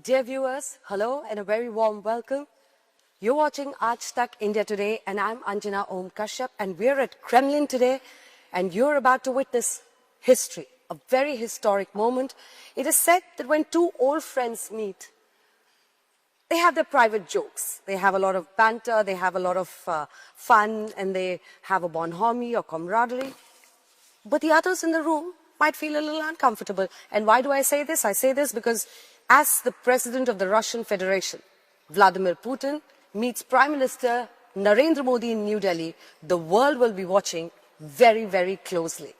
Dear viewers, hello and a very warm welcome. You're watching Aaj Tak India Today and I'm Anjana Om Kashyap and we're at Kremlin today and you're about to witness history, a very historic moment. It is said that when two old friends meet, they have their private jokes. They have a lot of banter, they have a lot of fun and they have a bonhomie or camaraderie. But the others in the room might feel a little uncomfortable. And why do I say this? I say this because as the president of the Russian Federation, Vladimir Putin, meets Prime Minister Narendra Modi in New Delhi, the world will be watching very, very closely.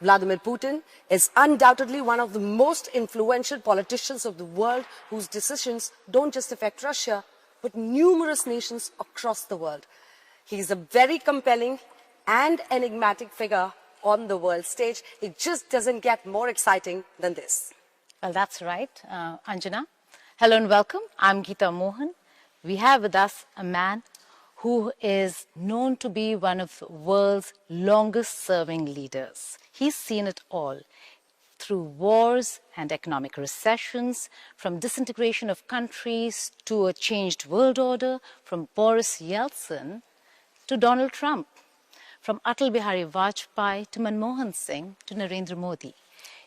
Vladimir Putin is undoubtedly one of the most influential politicians of the world whose decisions don't just affect Russia, but numerous nations across the world. He is a very compelling and enigmatic figure on the world stage. It just doesn't get more exciting than this. Well, that's right, Anjana. Hello and welcome. I'm Geeta Mohan. We have with us a man who is known to be one of the world's longest-serving leaders. He's seen it all, through wars and economic recessions, from disintegration of countries to a changed world order, from Boris Yeltsin to Donald Trump, from Atal Bihari Vajpayee to Manmohan Singh to Narendra Modi.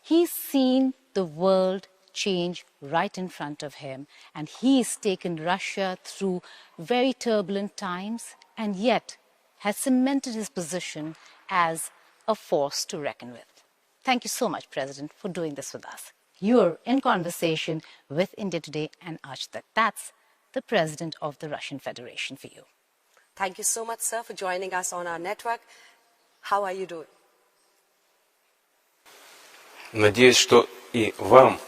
He's seen the world change right in front of him, and he's taken Russia through very turbulent times and yet has cemented his position as a force to reckon with. Thank you so much, President, for doing this with us. You're in conversation with India Today and Aaj Tak. That's the President of the Russian Federation for you. Thank you so much, sir, for joining us on our network. How are you doing? Надеюсь, что и вам.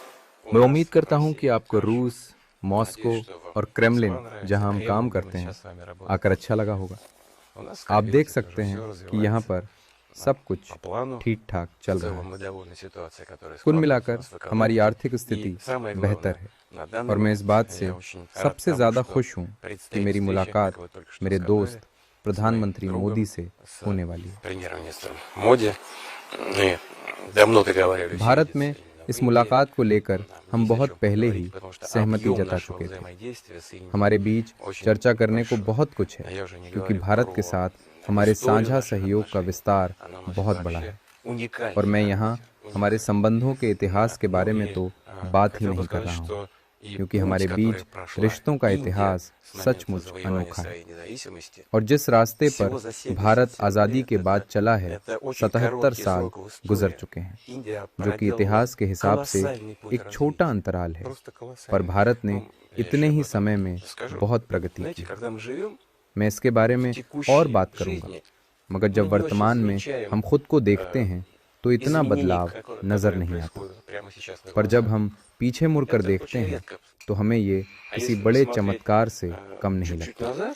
मैं उम्मीद करता हूं कि आपको रूस, Moscow और Kremlin, जहां हम काम करते हैं, आकर अच्छा लगा होगा। आप देख सकते हैं कि यहाँ पर सब कुछ ठीक ठाक चल रहा है। कुल मिलाकर हमारी आर्थिक स्थिति बेहतर है और मैं इस बात से सबसे ज़्यादा खुश हूँ कि मेरी मुलाकात मेरे दोस्त प्रधानमंत्री मोदी से होने वाली है। भारत में इस मुलाकात को लेकर हम बहुत पहले ही सहमति जता चुके थे। हमारे बीच चर्चा करने को बहुत कुछ है क्योंकि भारत के साथ हमारे साझा सहयोग का विस्तार बहुत बड़ा है और मैं यहाँ हमारे संबंधों के इतिहास के बारे में तो बात ही नहीं कर रहा हूँ क्योंकि हमारे बीच रिश्तों का इतिहास सचमुच अनोखा है और जिस रास्ते पर भारत आज़ादी के बाद चला है 77 साल गुजर चुके हैं, जो कि इतिहास के हिसाब से एक छोटा अंतराल है, पर भारत ने इतने ही समय में बहुत प्रगति की। मैं इसके बारे में और बात करूंगा, मगर जब वर्तमान में हम खुद को देखते हैं तो इतना बदलाव नजर नहीं आता, पर जब हम पीछे मुड़कर देखते हैं तो हमें ये किसी बड़े चमत्कार से कम नहीं लगता।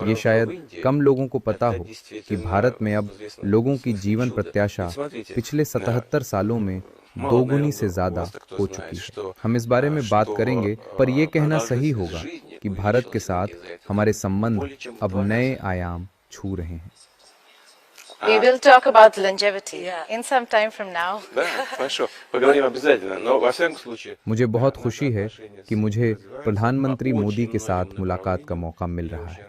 ये शायद कम लोगों को पता हो कि भारत में अब लोगों की जीवन प्रत्याशा पिछले 77 सालों में दोगुनी से ज्यादा हो चुकी है। हम इस बारे में बात करेंगे, पर यह कहना सही होगा कि भारत के साथ हमारे संबंध अब नए आयाम छू रहे हैं। We will talk about longevity in some time from now. मुझे बहुत खुशी है कि मुझे प्रधानमंत्री मोदी के साथ मुलाकात का मौका मिल रहा है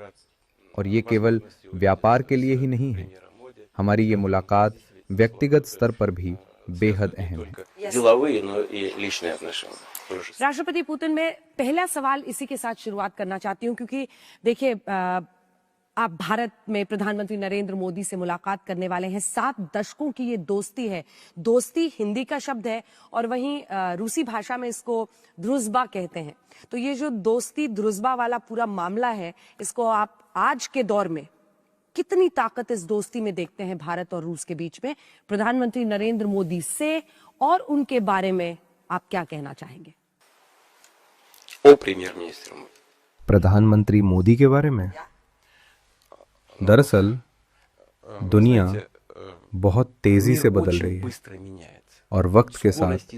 और ये केवल व्यापार के लिए ही नहीं है। हमारी ये मुलाकात व्यक्तिगत स्तर पर भी बेहद अहम है। राष्ट्रपति पुतिन, मैं पहला सवाल इसी के साथ शुरुआत करना चाहती हूँ क्योंकि देखिए आप भारत में प्रधानमंत्री नरेंद्र मोदी से मुलाकात करने वाले हैं। 7 दशकों की ये दोस्ती है। दोस्ती हिंदी का शब्द है और वहीं रूसी भाषा में इसको द्रुज़बा कहते हैं। तो ये जो दोस्ती द्रुज़बा वाला पूरा मामला है, इसको आप आज के दौर में कितनी ताकत इस दोस्ती में देखते हैं भारत और रूस के बीच में? प्रधानमंत्री नरेंद्र मोदी से और उनके बारे में आप क्या कहना चाहेंगे? प्रधानमंत्री मोदी के बारे में दरअसल दुनिया बहुत तेजी से बदल रही है और वक्त के साथ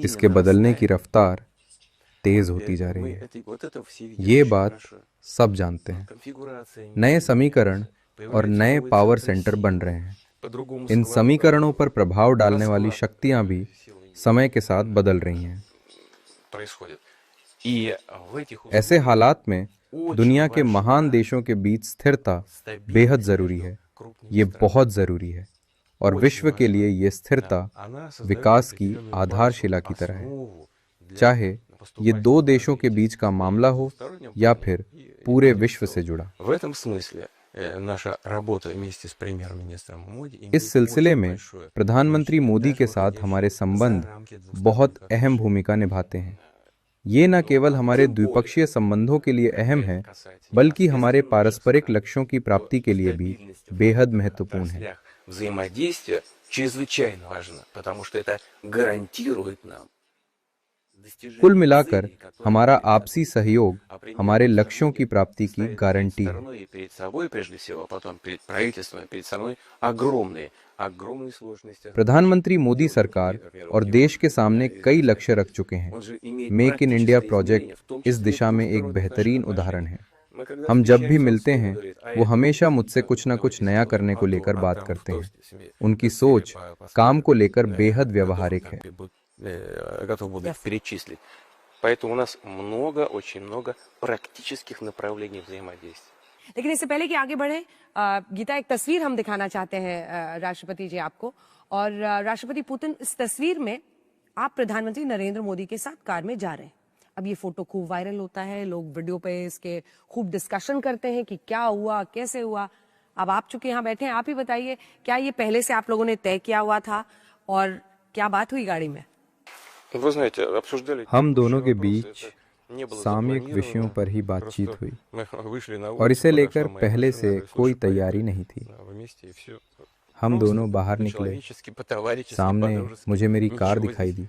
इसके बदलने की रफ्तार तेज होती जा रही है। ये बात सब जानते हैं। नए समीकरण और नए पावर सेंटर बन रहे हैं। इन समीकरणों पर प्रभाव डालने वाली शक्तियां भी समय के साथ बदल रही हैं। происходят. И в этих ऐसे हालात में दुनिया के महान देशों के बीच स्थिरता बेहद जरूरी है। ये बहुत जरूरी है और विश्व के लिए ये स्थिरता विकास की आधारशिला की तरह है, चाहे ये दो देशों के बीच का मामला हो या फिर पूरे विश्व से जुड़ा। в этом смысле наша работа вместе с премьер-министром Моди इस सिलसिले में प्रधानमंत्री मोदी के साथ हमारे संबंध बहुत अहम भूमिका निभाते हैं। ये न केवल हमारे द्विपक्षीय संबंधों के लिए अहम है, बल्कि हमारे पारस्परिक लक्ष्यों की प्राप्ति के लिए भी बेहद महत्वपूर्ण है। взаимодействие чрезвычайно важно, потому что это гарантирует нам कुल मिलाकर हमारा आपसी सहयोग हमारे लक्ष्यों की प्राप्ति की गारंटी है। страной и перед собой прежде всего, потом перед правительством, перед страной огромные сложности. प्रधानमंत्री मोदी सरकार और देश के सामने कई लक्ष्य रख चुके हैं। मेक इन इंडिया प्रोजेक्ट इस दिशा में एक बेहतरीन उदाहरण है। हम जब भी मिलते हैं वो हमेशा मुझसे कुछ न कुछ नया करने को लेकर बात करते हैं। उनकी सोच काम को लेकर बेहद व्यवहारिक है। Готов буду перечислить. Поэтому у нас очень много практических направлений взаимодействия. लेकिन इससे पहले कि आगे बढ़े, गीता, एक तस्वीर हम दिखाना चाहते हैं राष्ट्रपति जी आपको। और राष्ट्रपति पुतिन, इस तस्वीर में आप प्रधानमंत्री नरेंद्र मोदी के साथ कार में जा रहे हैं। अब ये फोटो खूब वायरल होता है, लोग वीडियो पे इसके खूब डिस्कशन करते हैं कि क्या हुआ, कैसे हुआ। अब आप चूंकि यहाँ बैठे हैं, आप ही बताइए, क्या ये पहले से आप लोगों ने तय किया हुआ था और क्या बात हुई गाड़ी में? Вы знаете, обсуждали हम दोनों के बीच सामयिक विषयों पर ही बातचीत हुई और इसे लेकर पहले से कोई तैयारी नहीं थी। हम दोनों बाहर निकले, सामने मुझे मेरी कार दिखाई दी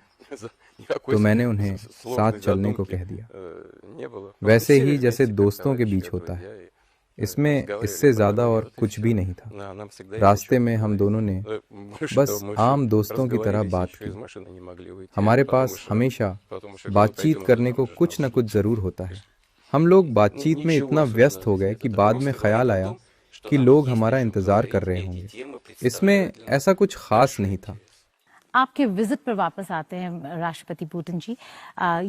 तो मैंने उन्हें साथ चलने को कह दिया, वैसे ही जैसे दोस्तों के बीच होता है। इसमें इससे ज्यादा और कुछ भी नहीं था। रास्ते में हम दोनों ने बस आम दोस्तों की तरह बात की। हमारे पास हमेशा बातचीत करने को कुछ न कुछ जरूर होता है। हम लोग बातचीत में इतना व्यस्त हो गए कि बाद में ख्याल आया कि लोग हमारा इंतजार कर रहे होंगे। इसमें ऐसा कुछ खास नहीं था। आपके विजिट पर वापस आते हैं राष्ट्रपति पुतिन जी।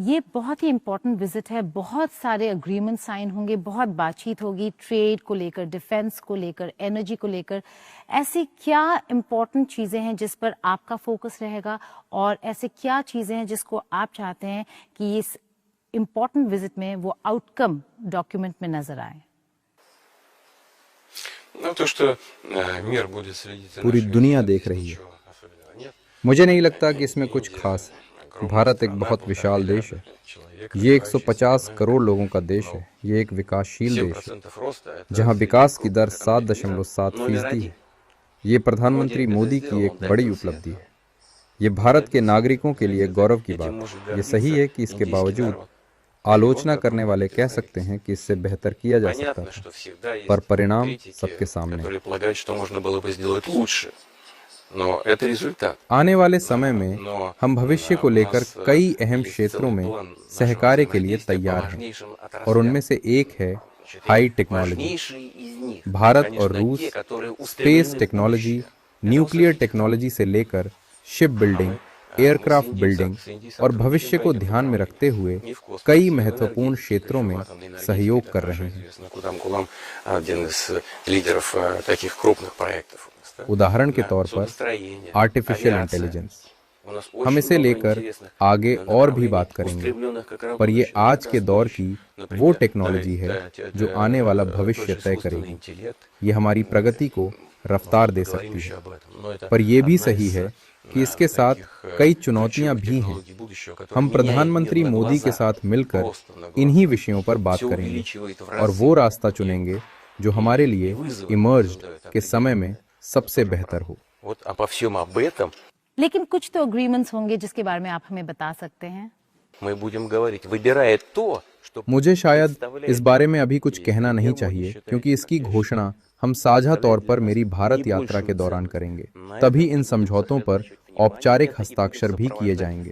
ये बहुत ही इम्पोर्टेंट विजिट है, बहुत सारे अग्रीमेंट साइन होंगे, बहुत बातचीत होगी ट्रेड को लेकर, डिफेंस को लेकर, एनर्जी को लेकर। ऐसी क्या इम्पोर्टेंट चीज़ें हैं जिस पर आपका फोकस रहेगा और ऐसे क्या चीज़ें हैं जिसको आप चाहते हैं कि इस इम्पोर्टेंट विजिट में वो आउटकम डॉक्यूमेंट में नजर आए? पूरी दुनिया देख रही है, मुझे नहीं लगता कि इसमें कुछ खास है। भारत एक बहुत विशाल देश है। ये 150 करोड़ लोगों का देश है। ये एक विकासशील देश है जहां विकास की दर 7.7% है। ये प्रधानमंत्री मोदी की एक बड़ी उपलब्धि है। ये भारत के नागरिकों के लिए गौरव की बात है। ये सही है कि इसके बावजूद आलोचना करने वाले कह सकते हैं कि इससे बेहतर किया जा सकता था, पर परिणाम सबके सामने। आने वाले समय में हम भविष्य को लेकर कई अहम क्षेत्रों में सहकार्य के लिए तैयार हैं और उनमें से एक है हाई टेक्नोलॉजी। भारत और रूस स्पेस टेक्नोलॉजी, न्यूक्लियर टेक्नोलॉजी से लेकर शिप बिल्डिंग, एयरक्राफ्ट बिल्डिंग और भविष्य को ध्यान में रखते हुए कई महत्वपूर्ण क्षेत्रों में सहयोग कर रहे हैं। उदाहरण के तौर पर आर्टिफिशियल इंटेलिजेंस, हम इसे लेकर आगे और भी बात करेंगे, पर ये आज के दौर की वो टेक्नोलॉजी है जो आने वाला भविष्य तय करेगी। ये हमारी प्रगति को रफ्तार दे सकती है, पर यह भी सही है कि इसके साथ कई चुनौतियां भी हैं। हम प्रधानमंत्री मोदी के साथ मिलकर इन्हीं विषयों पर बात करेंगे और वो रास्ता चुनेंगे जो हमारे लिए इमर्ज्ड के समय में सबसे बेहतर हो। लेकिन कुछ तो अग्रीमेंट्स होंगे जिसके बारे में आप हमें बता सकते हैं? मुझे शायद इस बारे में अभी कुछ कहना नहीं चाहिए, क्योंकि इसकी घोषणा हम साझा तौर पर मेरी भारत यात्रा के दौरान करेंगे। तभी इन समझौतों पर औपचारिक हस्ताक्षर भी किए जाएंगे।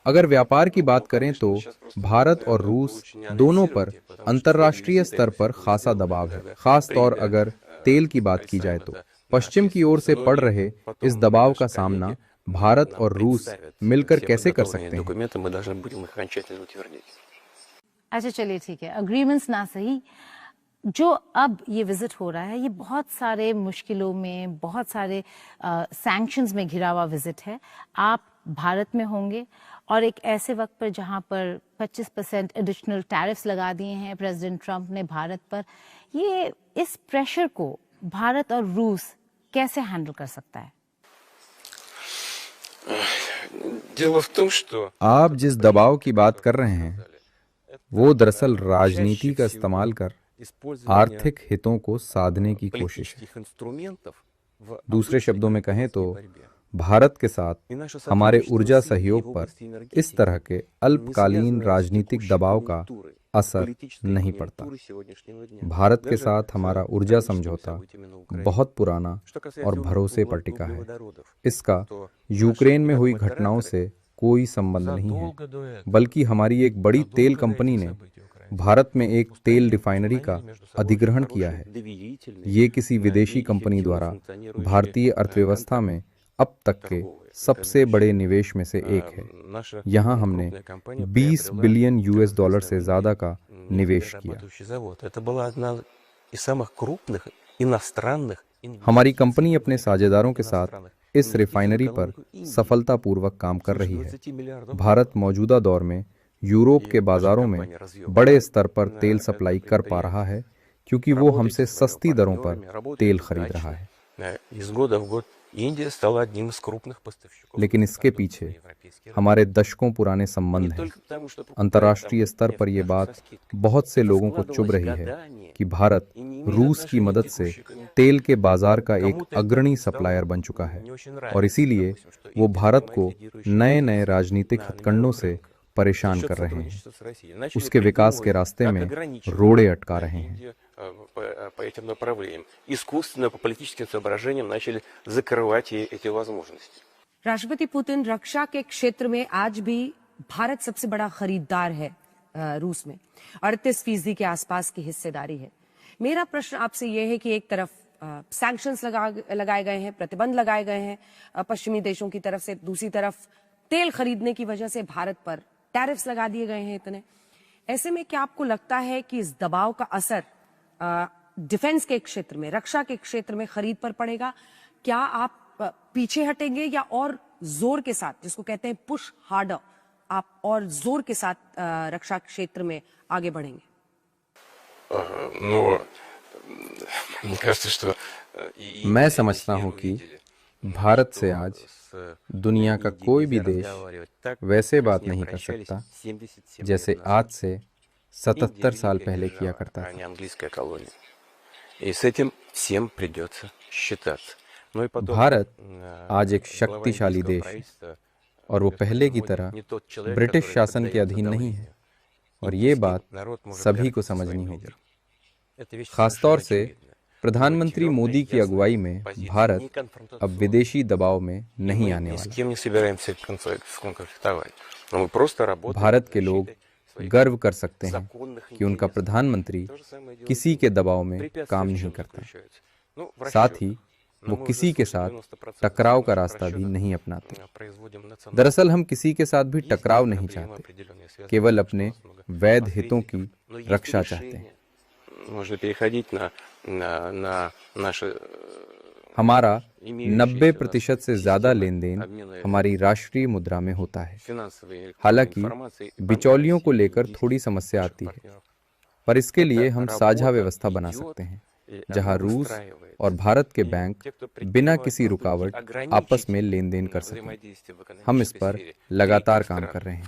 अगर व्यापार की बात करें तो भारत और रूस दोनों पर अंतर्राष्ट्रीय स्तर पर खासा दबाव है। खास तौर अगर तेल की बात की जाए तो पश्चिम की ओर से पड़ रहे इस दबाव का सामना भारत और रूस मिलकर कैसे कर सकते हैं? दокументы мы должны будем их окончательно утвердить. अच्छा चलिए ठीक है, अग्रीमेंट्स ना सही, जो अब ये विजिट हो रहा है ये बहुत सारे मुश्किलों में, बहुत सारे सैंक्शंस में घिरा हुआ विजिट है। आप भारत में होंगे और एक ऐसे वक्त पर जहां पर 25% एडिशनल टैरिफ्स लगा दिए हैं प्रेसिडेंट ट्रंप ने भारत पर, ये इस प्रेशर को भारत और रूस कैसे हैंडल कर सकता है? Дело в том, что आप जिस दबाव की बात कर रहे हैं वो दरअसल राजनीति का इस्तेमाल कर आर्थिक हितों को साधने की कोशिश है। दूसरे शब्दों में कहें तो भारत के साथ हमारे ऊर्जा सहयोग पर इस तरह के अल्पकालीन राजनीतिक दबाव का असर नहीं पड़ता। भारत के साथ हमारा ऊर्जा समझौता बहुत पुराना और भरोसे पर टिका है। इसका यूक्रेन में हुई घटनाओं से कोई संबंध नहीं है, बल्कि हमारी एक बड़ी तेल कंपनी ने भारत में एक तेल रिफाइनरी का अधिग्रहण किया है। ये किसी विदेशी कंपनी द्वारा भारतीय अर्थव्यवस्था में अब तक के सबसे बड़े निवेश में से एक है। यहाँ हमने 20 बिलियन यूएस डॉलर से ज्यादा का निवेश किया। हमारी कंपनी अपने साझेदारों के साथ इस रिफाइनरी पर सफलतापूर्वक काम कर रही है। भारत मौजूदा दौर में यूरोप के बाजारों में बड़े स्तर पर तेल सप्लाई कर पा रहा है, क्योंकि वो हमसे सस्ती दरों पर तेल खरीद रहा है। लेकिन इसके पीछे हमारे दशकों पुराने संबंध हैं। अंतर्राष्ट्रीय स्तर पर यह बात बहुत से लोगों को चुभ रही है कि भारत रूस की मदद से तेल के बाजार का एक अग्रणी सप्लायर बन चुका है और इसीलिए वो भारत को नए नए राजनीतिक हथकंडों से परेशान कर रहे हैं, उसके विकास के रास्ते में रोड़े अटका रहे हैं। По этим направлениям. Искусственно, по политическим соображениям начали закрывать эти возможности. राष्ट्रपति पुतिन, रक्षा के क्षेत्र में आज भी भारत सबसे बड़ा खरीदार है रूस में, 38% के आसपास की हिस्सेदारी है। मेरा प्रश्न आपसे यह है कि एक तरफ सैंक्शंस लगाए गए हैं, प्रतिबंध लगाए गए हैं पश्चिमी देशों की तरफ से, दूसरी तरफ तेल खरीदने की वजह से भारत पर टैरिफ्स लगा दिए गए हैं इतने। ऐसे में क्या आपको लगता है कि इस दबाव का असर डिफेंस के क्षेत्र में, रक्षा के क्षेत्र में खरीद पर पड़ेगा? क्या आप पीछे हटेंगे या और जोर के साथ, जिसको कहते हैं पुश हार्डर, आप और जोर के साथ रक्षा क्षेत्र में आगे बढ़ेंगे? मैं समझता हूं कि भारत से आज दुनिया का कोई भी देश वैसे बात नहीं कर सकता जैसे आज से 77 साल पहले किया करता था। भारत आज एक शक्तिशाली देश है और वो पहले की तरह ब्रिटिश शासन के अधीन नहीं है, और ये बात सभी को समझनी होगी। खासतौर से प्रधानमंत्री मोदी की अगुवाई में भारत अब विदेशी दबाव में नहीं आने वाला। भारत के लोग गर्व कर सकते हैं कि उनका प्रधानमंत्री किसी के दबाव में काम नहीं करता, साथ ही वो किसी के साथ टकराव का रास्ता भी नहीं अपनाते। दरअसल हम किसी के साथ भी टकराव नहीं चाहते, केवल अपने वैध हितों की रक्षा चाहते हैं। हमारा 90% से ज्यादा लेन देन हमारी राष्ट्रीय मुद्रा में होता है। हालांकि बिचौलियों को लेकर थोड़ी समस्या आती है, पर इसके लिए हम साझा व्यवस्था बना सकते हैं जहां रूस और भारत के बैंक बिना किसी रुकावट आपस में लेन देन कर सकें। हम इस पर लगातार काम कर रहे हैं।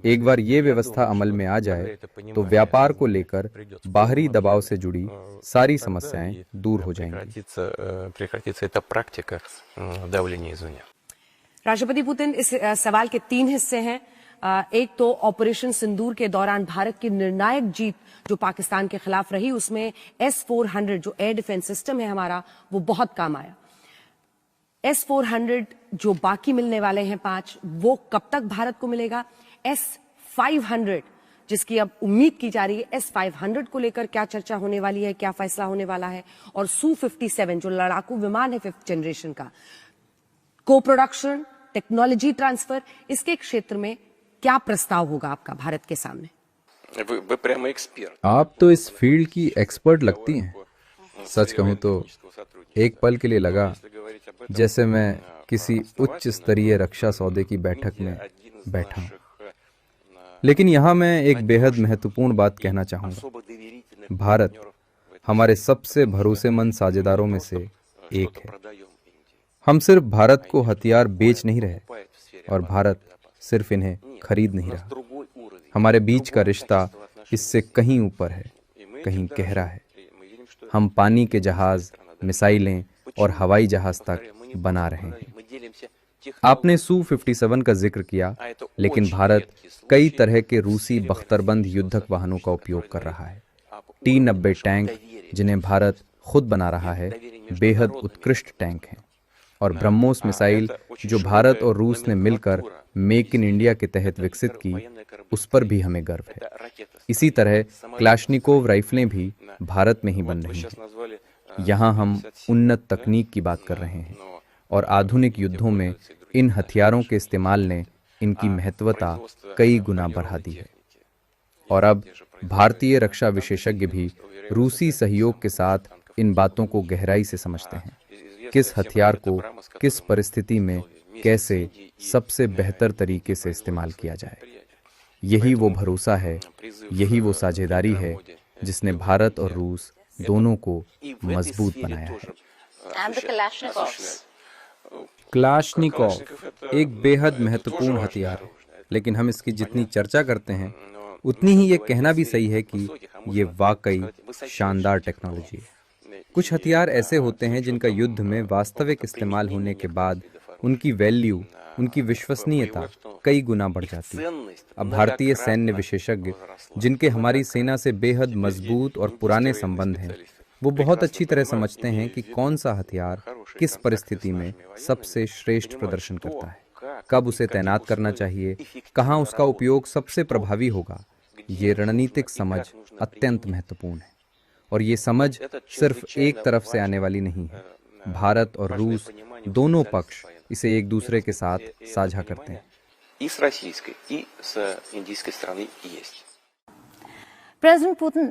एक बार ये व्यवस्था अमल में आ जाए तो व्यापार को लेकर बाहरी दबाव से जुड़ी सारी समस्याएं दूर हो जाएंगी। राष्ट्रपति पुतिन, इस सवाल के 3 हिस्से हैं। एक तो ऑपरेशन सिंदूर के दौरान भारत की निर्णायक जीत जो पाकिस्तान के खिलाफ रही, उसमें S-400 जो एयर डिफेंस सिस्टम है हमारा, वो बहुत काम आया। S-400 जो बाकी मिलने वाले हैं 5, वो कब तक भारत को मिलेगा? S-500 जिसकी अब उम्मीद की जा रही है S-500 को लेकर क्या चर्चा होने वाली है, क्या फैसला होने वाला है, और Su-57 जो लड़ाकू विमान है 5th जनरेशन का, को प्रोडक्शन, टेक्नोलॉजी ट्रांसफर, इसके क्षेत्र में क्या प्रस्ताव होगा आपका भारत के सामने? आप तो इस फील्ड की एक्सपर्ट लगती हैं। सच कहूं तो एक पल के लिए लगा जैसे मैं किसी उच्च स्तरीय रक्षा सौदे की बैठक में बैठा हूं। लेकिन यहाँ मैं एक बेहद महत्वपूर्ण बात कहना चाहूंगा। भारत हमारे सबसे भरोसेमंद साझेदारों में से एक है। हम सिर्फ भारत को हथियार बेच नहीं रहे और भारत सिर्फ इन्हें खरीद नहीं रहा। हमारे बीच का रिश्ता इससे कहीं ऊपर है, कहीं गहरा है। हम पानी के जहाज, मिसाइलें और हवाई जहाज तक बना रहे हैं। आपने Su-57 का जिक्र किया, लेकिन भारत कई तरह के रूसी बख्तरबंद युद्धक वाहनों का उपयोग कर रहा है। T-90 टैंक, जिन्हें भारत खुद बना रहा है, बेहद उत्कृष्ट टैंक हैं। और ब्रह्मोस मिसाइल जो भारत और रूस ने मिलकर मेक इन इंडिया के तहत विकसित की, उस पर भी हमें गर्व है। इसी तरह क्लाशनिकोव राइफलें भी भारत में ही बन रही हैं। यहाँ हम उन्नत तकनीक की बात कर रहे हैं और आधुनिक युद्धों में इन हथियारों के इस्तेमाल ने इनकी महत्वता कई गुना बढ़ा दी है। और अब भारतीय रक्षा विशेषज्ञ भी रूसी सहयोग के साथ इन बातों को गहराई से समझते हैं। किस हथियार को किस परिस्थिति में कैसे सबसे बेहतर तरीके से इस्तेमाल किया जाए। यही वो भरोसा है, यही वो साझेदारी है जिसने भारत और रूस दोनों को मजबूत बनाया है। क्लाशनिकोव एक बेहद महत्वपूर्ण हथियार है, लेकिन हम इसकी जितनी चर्चा करते हैं उतनी ही ये कहना भी सही है कि ये वाकई शानदार टेक्नोलॉजी है। कुछ हथियार ऐसे होते हैं जिनका युद्ध में वास्तविक इस्तेमाल होने के बाद उनकी वैल्यू, उनकी विश्वसनीयता कई गुना बढ़ जाती है। अब भारतीय सैन्य विशेषज्ञ, जिनके हमारी सेना से बेहद मजबूत और पुराने संबंध हैं, वो बहुत अच्छी तरह समझते हैं कि कौन सा हथियार किस परिस्थिति में सबसे श्रेष्ठ प्रदर्शन करता है, कब उसे तैनात करना चाहिए, कहाँ उसका उपयोग सबसे प्रभावी होगा। ये रणनीतिक समझ अत्यंत महत्वपूर्ण है और ये समझ सिर्फ एक तरफ से आने वाली नहीं है। भारत और रूस दोनों पक्ष इसे एक दूसरे के साथ साझा करते हैं। प्रेसिडेंट पुतिन,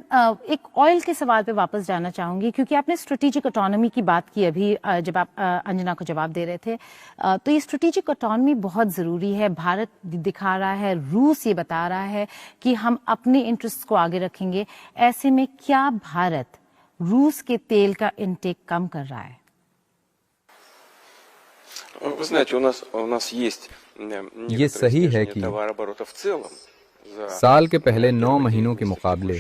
एक ऑयल के सवाल पे वापस जाना चाहूंगी, क्योंकि आपने स्ट्रेटेजिक ऑटोनॉमी की बात की अभी जब आप अंजना को जवाब दे रहे थे। तो ये स्ट्रेटेजिक ऑटोनॉमी बहुत ज़रूरी है। भारत दिखा रहा है, रूस ये बता रहा है कि हम अपने इंटरेस्ट को आगे रखेंगे। ऐसे में क्या भारत रूस के तेल का इनटेक कम कर रहा है? ये सही है कि साल के पहले 9 महीनों के मुकाबले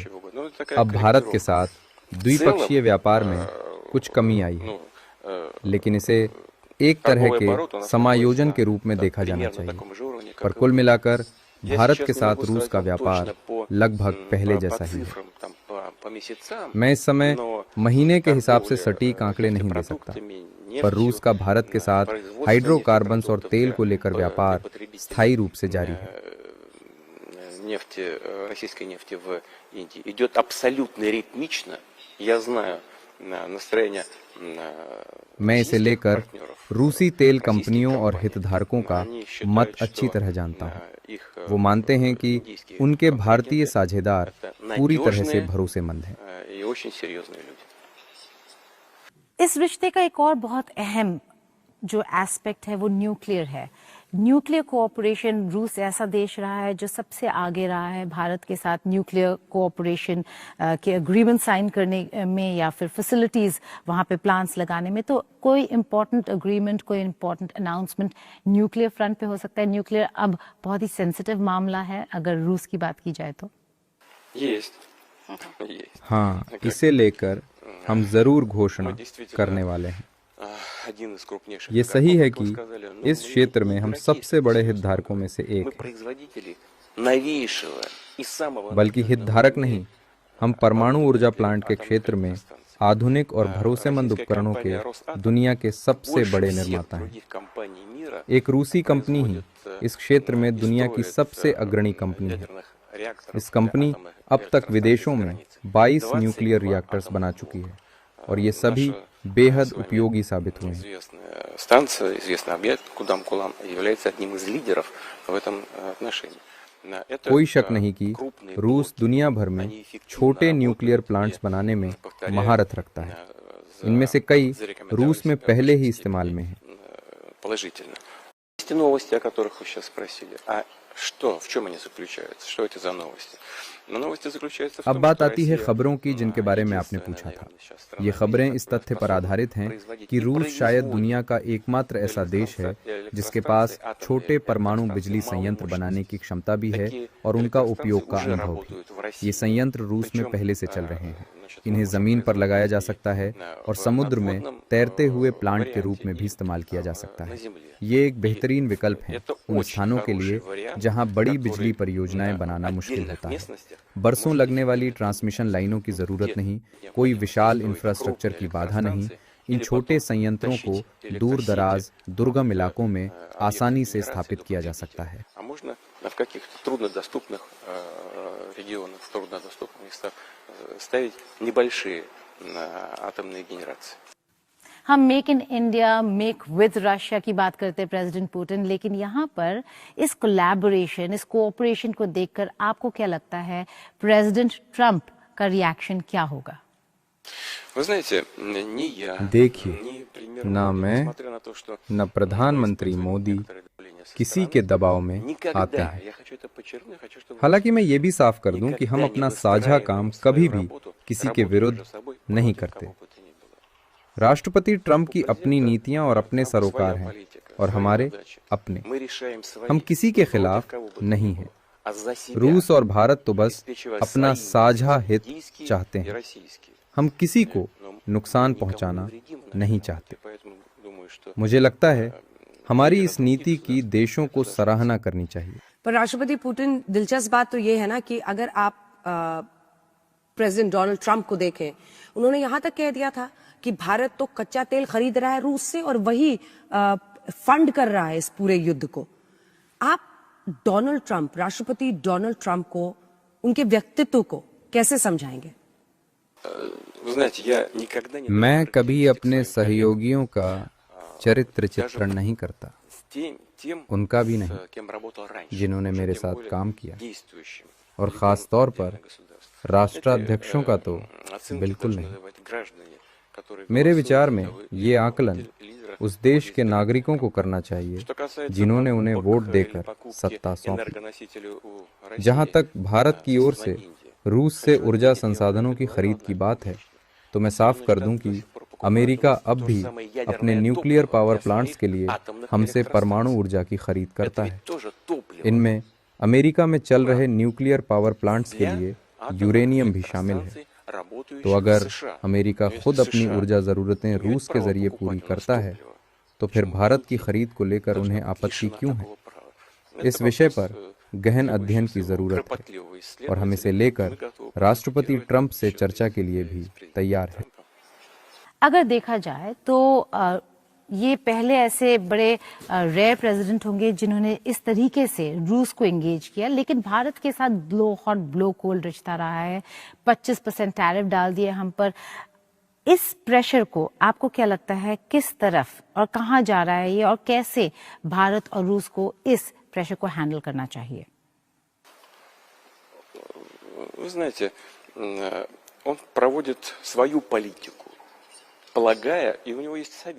अब भारत के साथ द्विपक्षीय व्यापार में कुछ कमी आई है, लेकिन इसे एक तरह के समायोजन के रूप में देखा जाना चाहिए। पर कुल मिलाकर भारत के साथ रूस का व्यापार लगभग पहले जैसा ही है। मैं इस समय महीने के हिसाब से सटीक आंकड़े नहीं दे सकता, पर रूस का भारत के साथ हाइड्रोकार्बन्स और तेल को लेकर व्यापार स्थायी रूप से जारी है। российской нефти в Индии идет абсолютно ритмично. Я знаю настроение. मैं इसे लेकर रूसी तेल कंपनियों और हितधारकों का मत अच्छी तरह जानता हूँ। वो मानते हैं कि उनके भारतीय साझेदार पूरी तरह से भरोसेमंद हैं। इस रिश्ते का एक और बहुत अहम जो एस्पेक्ट है वो न्यूक्लियर है। न्यूक्लियर कोऑपरेशन, रूस ऐसा देश रहा है जो सबसे आगे रहा है भारत के साथ न्यूक्लियर कोऑपरेशन के एग्रीमेंट साइन करने में या फिर फैसिलिटीज़ वहाँ पे प्लांट्स लगाने में। तो कोई इम्पोर्टेंट एग्रीमेंट, कोई इम्पोर्टेंट अनाउंसमेंट न्यूक्लियर फ्रंट पे हो सकता है? न्यूक्लियर अब बहुत ही सेंसिटिव मामला है अगर रूस की बात की जाए तो। हाँ, इसे लेकर हम ज़रूर घोषणा करने वाले हैं। ये सही है कि इस क्षेत्र में हम सबसे बड़े हितधारकों में से एक हैं। बल्कि हितधारक नहीं, हम परमाणु ऊर्जा प्लांट के क्षेत्र में आधुनिक और भरोसेमंद उपकरणों के दुनिया के सबसे बड़े निर्माता हैं। एक रूसी कंपनी ही इस क्षेत्र में दुनिया की सबसे अग्रणी कंपनी है। इस कंपनी अब तक विदेशों में 22 न्यूक्लियर रिएक्टर्स बना चुकी है और ये सभी बेहद उपयोगी साबित हुए हैं। Станция, известный объект Кудам-Кулам, является одним из лидеров в этом отношении. कोई शक नहीं कि रूस दुनिया भर में छोटे न्यूक्लियर प्लांट्स बनाने में महारत रखता है। इनमें से कई रूस में पहले ही इस्तेमाल में हैं। Положительно. Есть новости, о которых вы сейчас спросили. А что, в чем они заключаются? Что это за новости? Но новости заключаются в अब том, बात что आती है Россия खबरों की जिनके बारे में आपने पूछा था। ये खबरें इस तथ्य पर आधारित हैं कि रूस शायद दुनिया का एकमात्र ऐसा देश है जिसके पास छोटे परमाणु बिजली संयंत्र बनाने की क्षमता भी है और उनका उपयोग का अनुभव भी। ये संयंत्र रूस में पहले से चल रहे हैं। इन्हें जमीन पर लगाया जा सकता है और समुद्र में तैरते हुए प्लांट के रूप में भी इस्तेमाल किया जा सकता है। ये एक बेहतरीन विकल्प है उन स्थानों के लिए जहां बड़ी बिजली परियोजनाएं बनाना मुश्किल होता है। बरसों लगने वाली ट्रांसमिशन लाइनों की जरूरत नहीं, कोई विशाल इंफ्रास्ट्रक्चर की बाधा नहीं। इन छोटे संयंत्रों को दूर दराज दुर्गम इलाकों में आसानी से स्थापित किया जा सकता है। в каких-то труднодоступных регионах, в труднодоступных местах ставить небольшие атомные генерации. हम make in India, make with Russia की बात करते हैं प्रेसिडेंट पुतिन, लेकिन यहाँ पर इस कोलैबोरेशन, इस कोऑपरेशन को देखकर आपको क्या लगता है प्रेसिडेंट ट्रंप का रिएक्शन क्या होगा? Вы знаете, ни я, देखिए, ना मैं, न प्रधानमंत्री मोदी किसी के दबाव में आते हैं। हालांकि मैं ये भी साफ कर दूं कि हम अपना साझा काम कभी भी किसी के विरुद्ध नहीं करते। राष्ट्रपति ट्रंप की अपनी नीतियां और अपने सरोकार हैं और हमारे अपने। हम किसी के खिलाफ नहीं हैं। रूस और भारत तो बस अपना साझा हित चाहते हैं। हम किसी को नुकसान पहुंचाना नहीं चाहते। मुझे लगता है हमारी इस नीति की देशों को सराहना करनी चाहिए। पर राष्ट्रपति पुतिन, दिलचस्प बात तो ये है ना कि अगर आप प्रेसिडेंट डोनाल्ड ट्रंप को देखें, उन्होंने यहां तक कह दिया था कि भारत तो कच्चा तेल खरीद रहा है रूस से और वही फंड कर रहा है इस पूरे युद्ध को। आप डोनाल्ड ट्रंप, राष्ट्रपति डोनाल्ड ट्रंप को, उनके व्यक्तित्व को कैसे समझाएंगे? मैं कभी अपने सहयोगियों का चरित्र चित्रण नहीं करता, उनका भी नहीं जिन्होंने मेरे साथ काम किया, और खास तौर पर राष्ट्राध्यक्षों का तो बिल्कुल नहीं। मेरे विचार में ये आकलन उस देश के नागरिकों को करना चाहिए जिन्होंने उन्हें वोट देकर सत्ता सौंपी। जहां तक भारत की ओर से रूस से ऊर्जा संसाधनों की खरीद की बात है, तो मैं साफ कर दूं कि अमेरिका अब भी अपने न्यूक्लियर पावर प्लांट्स के लिए हमसे परमाणु ऊर्जा की खरीद करता है। इनमें अमेरिका में चल रहे न्यूक्लियर पावर प्लांट्स के लिए यूरेनियम भी शामिल है। तो अगर अमेरिका खुद अपनी ऊर्जा जरूरतें रूस के जरिए पूरी करता है, तो फिर भारत की खरीद को लेकर उन्हें आपत्ति क्यों है? इस विषय पर गहन अध्ययन की जरूरत है और हम इसे लेकर राष्ट्रपति ट्रंप से चर्चा के लिए भी तैयार हैं। अगर देखा जाए तो ये पहले ऐसे बड़े रेयर प्रेसिडेंट होंगे जिन्होंने इस तरीके से रूस को एंगेज किया, लेकिन भारत के साथ ब्लो हॉट ब्लो कोल्ड रिश्ता रहा है। 25% टैरिफ डाल दिए हम पर। इस प्रेशर को आपको क्या लगता है किस तरफ और कहाँ जा रहा है ये, और कैसे भारत और रूस को इस प्रेशर को हैंडल करना चाहिए? Вы знаете, он проводит свою политику.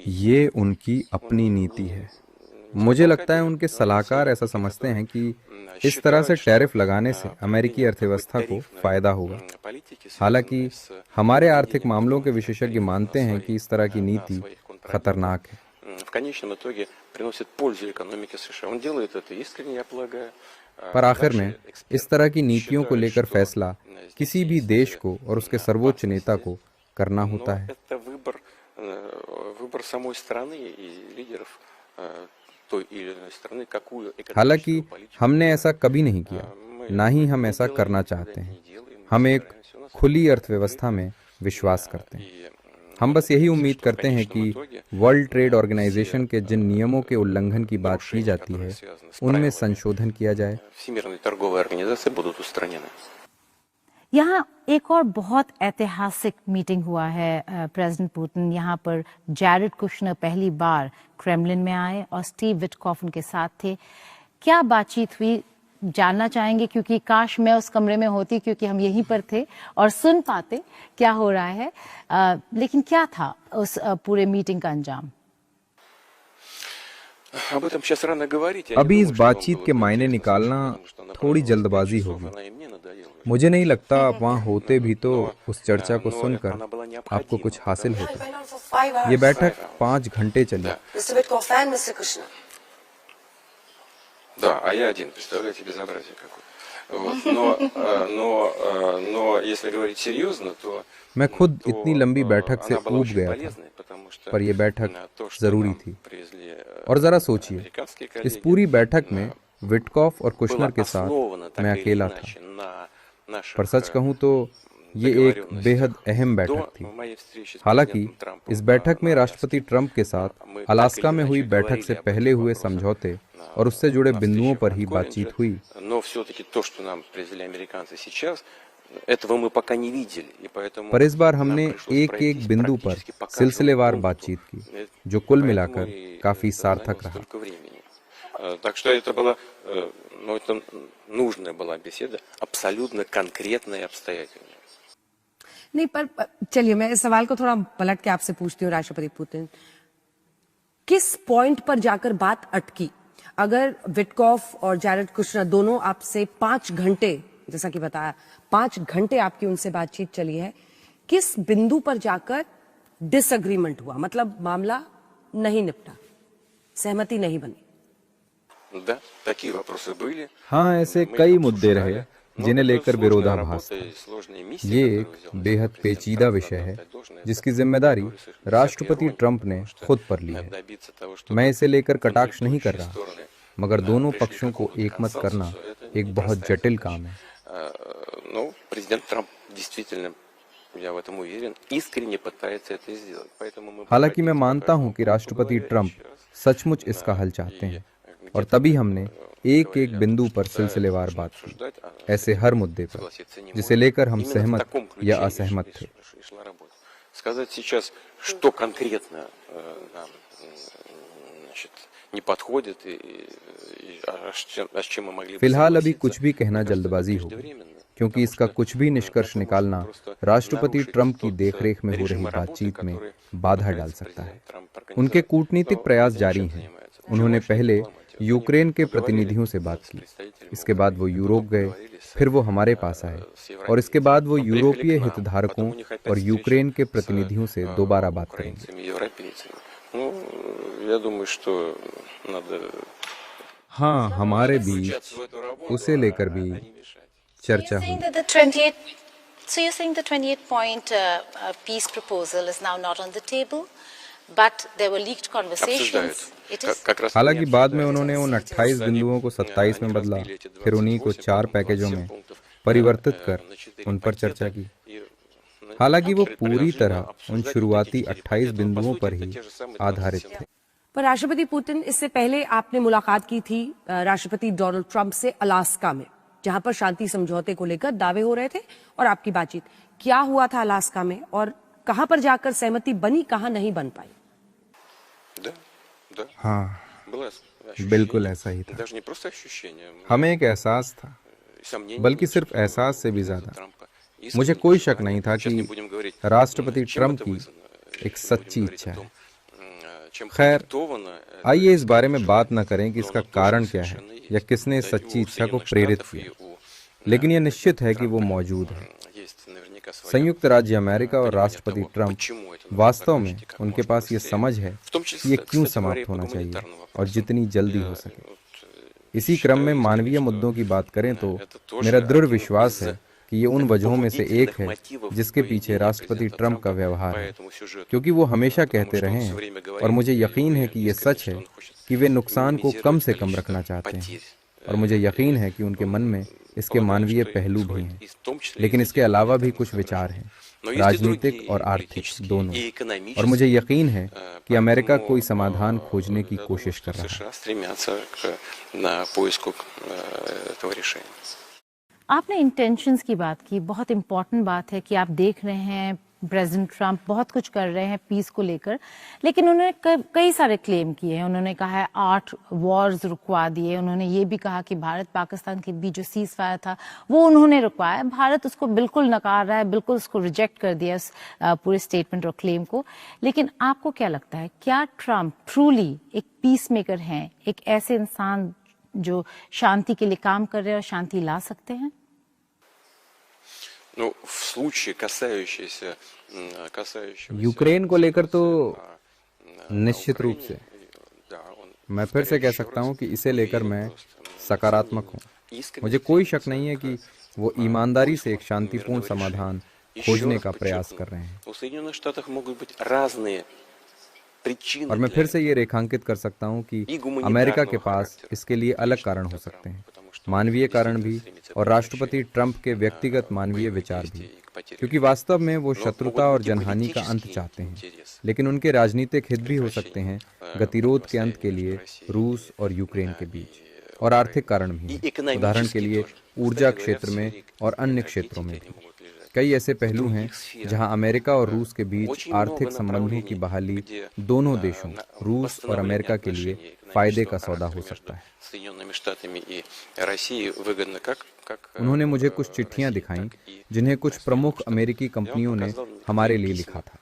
ये उनकी अपनी नीति है। मुझे लगता है उनके सलाहकार ऐसा समझते हैं कि इस तरह से टैरिफ लगाने से अमेरिकी अर्थव्यवस्था को फायदा होगा। हालांकि हमारे आर्थिक मामलों के विशेषज्ञ मानते हैं कि इस तरह की नीति खतरनाक है। पर आखिर में इस तरह की नीतियों को लेकर फैसला किसी भी देश को और उसके सर्वोच्च नेता को करना होता है। हालांकि हमने ऐसा कभी नहीं किया, ना ही हम ऐसा करना चाहते हैं। हम एक खुली अर्थव्यवस्था में विश्वास करते हैं। हम बस यही उम्मीद करते हैं कि वर्ल्ड ट्रेड ऑर्गेनाइजेशन के जिन नियमों के उल्लंघन की बात की जाती है उनमें संशोधन किया जाए। Всемирной торговой организации будут устранены. यहाँ एक और बहुत ऐतिहासिक मीटिंग हुआ है। प्रेसिडेंट पुतिन यहाँ पर जैरेड कुशनर पहली बार क्रेमलिन में आए और स्टीव विटकॉफ उनके साथ थे। क्या बातचीत हुई जानना चाहेंगे, क्योंकि काश मैं उस कमरे में होती, क्योंकि हम यहीं पर थे और सुन पाते क्या हो रहा है। लेकिन क्या था उस पूरे मीटिंग का अंजाम? अभी इस बातचीत के मायने निकालना थोड़ी जल्दबाजी होगी। मुझे नहीं लगता आप वहाँ होते भी तो उस चर्चा को सुनकर आपको कुछ हासिल होता। ये बैठक 5 घंटे चली। Mr. Witkoff and Mr. Kushner. Да, а я один, представляете, безобразие какое. Вот. Но если говорить серьезно, то मैं खुद इतनी लंबी बैठक से она была ऊब очень गया था, полезной, потому что पर यह बैठक то, что जरूरी нам थी। привезли, और जरा सोचिए, американские इस коллеги, पूरी बैठक में विटकॉफ और было कुशनर के साथ основано так मैं или अकेला था। иначе на наших, पर सच कहूँ तो ये एक बेहद अहम बैठक थी। हालांकि इस बैठक में राष्ट्रपति ट्रंप के साथ अलास्का में हुई बैठक से पहले हुए समझौते और उससे जुड़े बिंदुओं पर ही बातचीत हुई। Но все-таки то, что нам привезли американцы сейчас, этого мы пока не видели, и поэтому पर इस बार हमने нам пришлось एक пройтись एक बिंदु पर практически по каждому सिलसिलेवार пункту. बातचीत की, जो कुल मिलाकर Поэтому и काफी заняло सार्थक रहा। столько времени. Так что это была, ну, это нужная была беседа, абсолютно конкретная и обстоятельная. नहीं, पर चलिए मैं इस सवाल को थोड़ा पलट के आपसे पूछती हूँ राष्ट्रपति पुतिन, किस पॉइंट पर जाकर बात अटकी? अगर विटकॉफ और जैरेड कुशनर दोनों आपसे 5 घंटे, जैसा कि बताया 5 घंटे आपकी उनसे बातचीत चली है, किस बिंदु पर जाकर डिसएग्रीमेंट हुआ, मतलब मामला नहीं निपटा, सहमति नहीं बनी? Да, такие вопросы были. हाँ, ऐसे कई मुद्दे रहे जिन्हें लेकर विरोधाभास था। ये एक बेहद पेचीदा विषय है जिसकी जिम्मेदारी राष्ट्रपति ट्रंप ने खुद पर ली है। मैं इसे लेकर कटाक्ष नहीं कर रहा, मगर दोनों पक्षों को एकमत करना एक बहुत जटिल काम है। Ну, президент Трамп действительно, я в этом уверен, искренне пытается это сделать. Поэтому мы हालांकि मैं मानता हूं कि राष्ट्रपति ट्रंप सचमुच इसका हल चाहते हैं और तभी हमने एक एक बिंदु पर सिलसिलेवार बात की, ऐसे हर मुद्दे पर जिसे लेकर हम सहमत या असहमत थे। Сказать сейчас, что конкретно нам, значит, не подходит с чем мы могли бы फिलहाल अभी согласиться, कुछ भी कहना जल्दबाजी होगी, क्योंकि इसका कुछ भी निष्कर्ष निकालना राष्ट्रपति ट्रंप की देखरेख में हो रही बातचीत में बाधा डाल सकता है। उनके कूटनीतिक प्रयास जारी हैं। उन्होंने पहले यूक्रेन के प्रतिनिधियों से बात की, इसके बाद वो यूरोप गए, फिर वो हमारे पास आए और इसके बाद वो यूरोपीय हितधारकों और यूक्रेन के प्रतिनिधियों से दोबारा बात करेंगे। Ну, я думаю, что надо हाँ, हमारे बीच उसे लेकर भी चर्चा हुई। So you're saying the 28-point peace proposal is now not on the table, but there were leaked conversations. It is. हालांकि बाद में उन्होंने उन 28 बिंदुओं को 27 में बदला, फिर उन्हीं को 4 पैकेजों में परिवर्तित कर उन पर चर्चा की। हालांकि वो पूरी तरह उन शुरुआती 28 बिंदुओं पर ही आधारित थे। पर राष्ट्रपति पुतिन, इससे पहले आपने मुलाकात की थी राष्ट्रपति डोनाल्ड ट्रंप से अलास्का में, जहां पर शांति समझौते को लेकर दावे हो रहे थे, और आपकी बातचीत क्या हुआ था अलास्का में और कहां पर जाकर सहमति बनी, कहां नहीं बन पाई? हाँ, बिल्कुल ऐसा ही था। हमें एक एहसास था, बल्कि सिर्फ एहसास से भी ज्यादा मुझे कोई शक नहीं था कि राष्ट्रपति ट्रंप की एक सच्ची इच्छा है। खैर, आइए इस बारे में बात न करें कि इसका कारण क्या है या किसने इस सच्ची इच्छा को प्रेरित किया, लेकिन यह निश्चित है कि वो मौजूद है। संयुक्त राज्य अमेरिका और राष्ट्रपति ट्रंप वास्तव में उनके पास ये समझ है कि ये क्यों समाप्त होना चाहिए और जितनी जल्दी हो सके। इसी क्रम में मानवीय मुद्दों की बात करें तो मेरा दृढ़ विश्वास है कि ये उन वजहों में से एक है जिसके पीछे राष्ट्रपति ट्रंप का व्यवहार है, क्योंकि वो हमेशा कहते रहे हैं और मुझे यकीन है कि ये सच है कि वे नुकसान को कम से कम रखना चाहते हैं, और मुझे यकीन है कि उनके मन में इसके मानवीय पहलू भी हैं, लेकिन इसके अलावा भी कुछ विचार हैं राजनीतिक और आर्थिक दोनों। और मुझे यकीन है कि अमेरिका कोई समाधान खोजने की कोशिश कर रहा है। आपने इंटेंशंस की बात की, बहुत इंपॉर्टेंट बात है कि आप देख रहे हैं प्रेसिडेंट ट्रंप बहुत कुछ कर रहे हैं पीस को लेकर, लेकिन उन्होंने कई सारे क्लेम किए हैं। उन्होंने कहा है 8 वॉर्स रुकवा दिए। उन्होंने ये भी कहा कि भारत पाकिस्तान के बीच जो सीज फायर था वो उन्होंने रुकवाया। भारत उसको बिल्कुल नकार रहा है, बिल्कुल उसको रिजेक्ट कर दिया इस पूरे स्टेटमेंट और क्लेम को। लेकिन आपको क्या लगता है, क्या ट्रंप ट्रूली एक पीस मेकर हैं, एक ऐसे इंसान जो शांति के लिए काम कर रहे हैं और शांति ला सकते हैं? यूक्रेन को लेकर तो निश्चित रूप से मैं फिर से कह सकता हूं कि इसे लेकर मैं सकारात्मक हूं। मुझे कोई शक नहीं है कि वो ईमानदारी से एक शांतिपूर्ण समाधान खोजने का प्रयास कर रहे हैं। और मैं फिर से ये रेखांकित कर सकता हूं कि अमेरिका के पास इसके लिए अलग कारण हो सकते हैं, मानवीय कारण भी और राष्ट्रपति ट्रंप के व्यक्तिगत मानवीय विचार भी, क्योंकि वास्तव में वो शत्रुता और जनहानि का अंत चाहते हैं। लेकिन उनके राजनीतिक हित भी हो सकते हैं गतिरोध के अंत के लिए रूस और यूक्रेन के बीच। और आर्थिक कारण भी हैं, उदाहरण के लिए ऊर्जा क्षेत्र में और अन्य क्षेत्रों में भी। कई ऐसे पहलू हैं जहां अमेरिका और रूस के बीच आर्थिक संबंधों की बहाली दोनों देशों, रूस और अमेरिका के लिए फायदे का सौदा हो सकता है। उन्होंने मुझे कुछ चिट्ठियां दिखाईं जिन्हें कुछ प्रमुख अमेरिकी कंपनियों ने हमारे लिए लिखा था।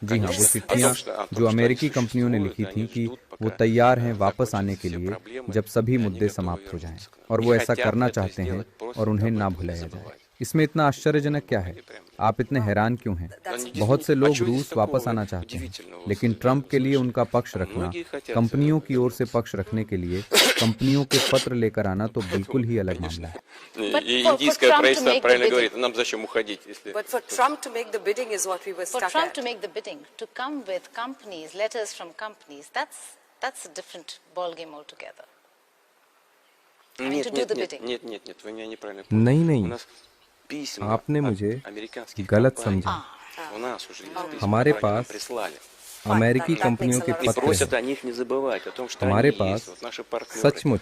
जी हाँ, वो चिट्ठियाँ जो अमेरिकी कंपनियों ने लिखी थी कि वो तैयार हैं वापस आने के लिए जब सभी मुद्दे समाप्त हो जाएं, और वो ऐसा करना चाहते हैं और उन्हें ना भुलाया जाए। इसमें इतना आश्चर्यजनक क्या है? आप इतने हैरान क्यों हैं? बहुत से लोग रूस वापस आना चाहते हैं, लेकिन ट्रंप के लिए उनका पक्ष रखना, कंपनियों की ओर से पक्ष रखने के लिए कंपनियों के पत्र लेकर आना तो बिल्कुल ही अलग मामला है। But for Trump to make the bidding is what we were stuck at. For Trump to make the bidding, to come with companies, letters from companies, that's a different ball game altogether. I mean, to do the bidding. नहीं, आपने मुझे गलत समझा। हमारे पास अमेरिकी कंपनियों के पत्र हैं। हमारे पास सचमुच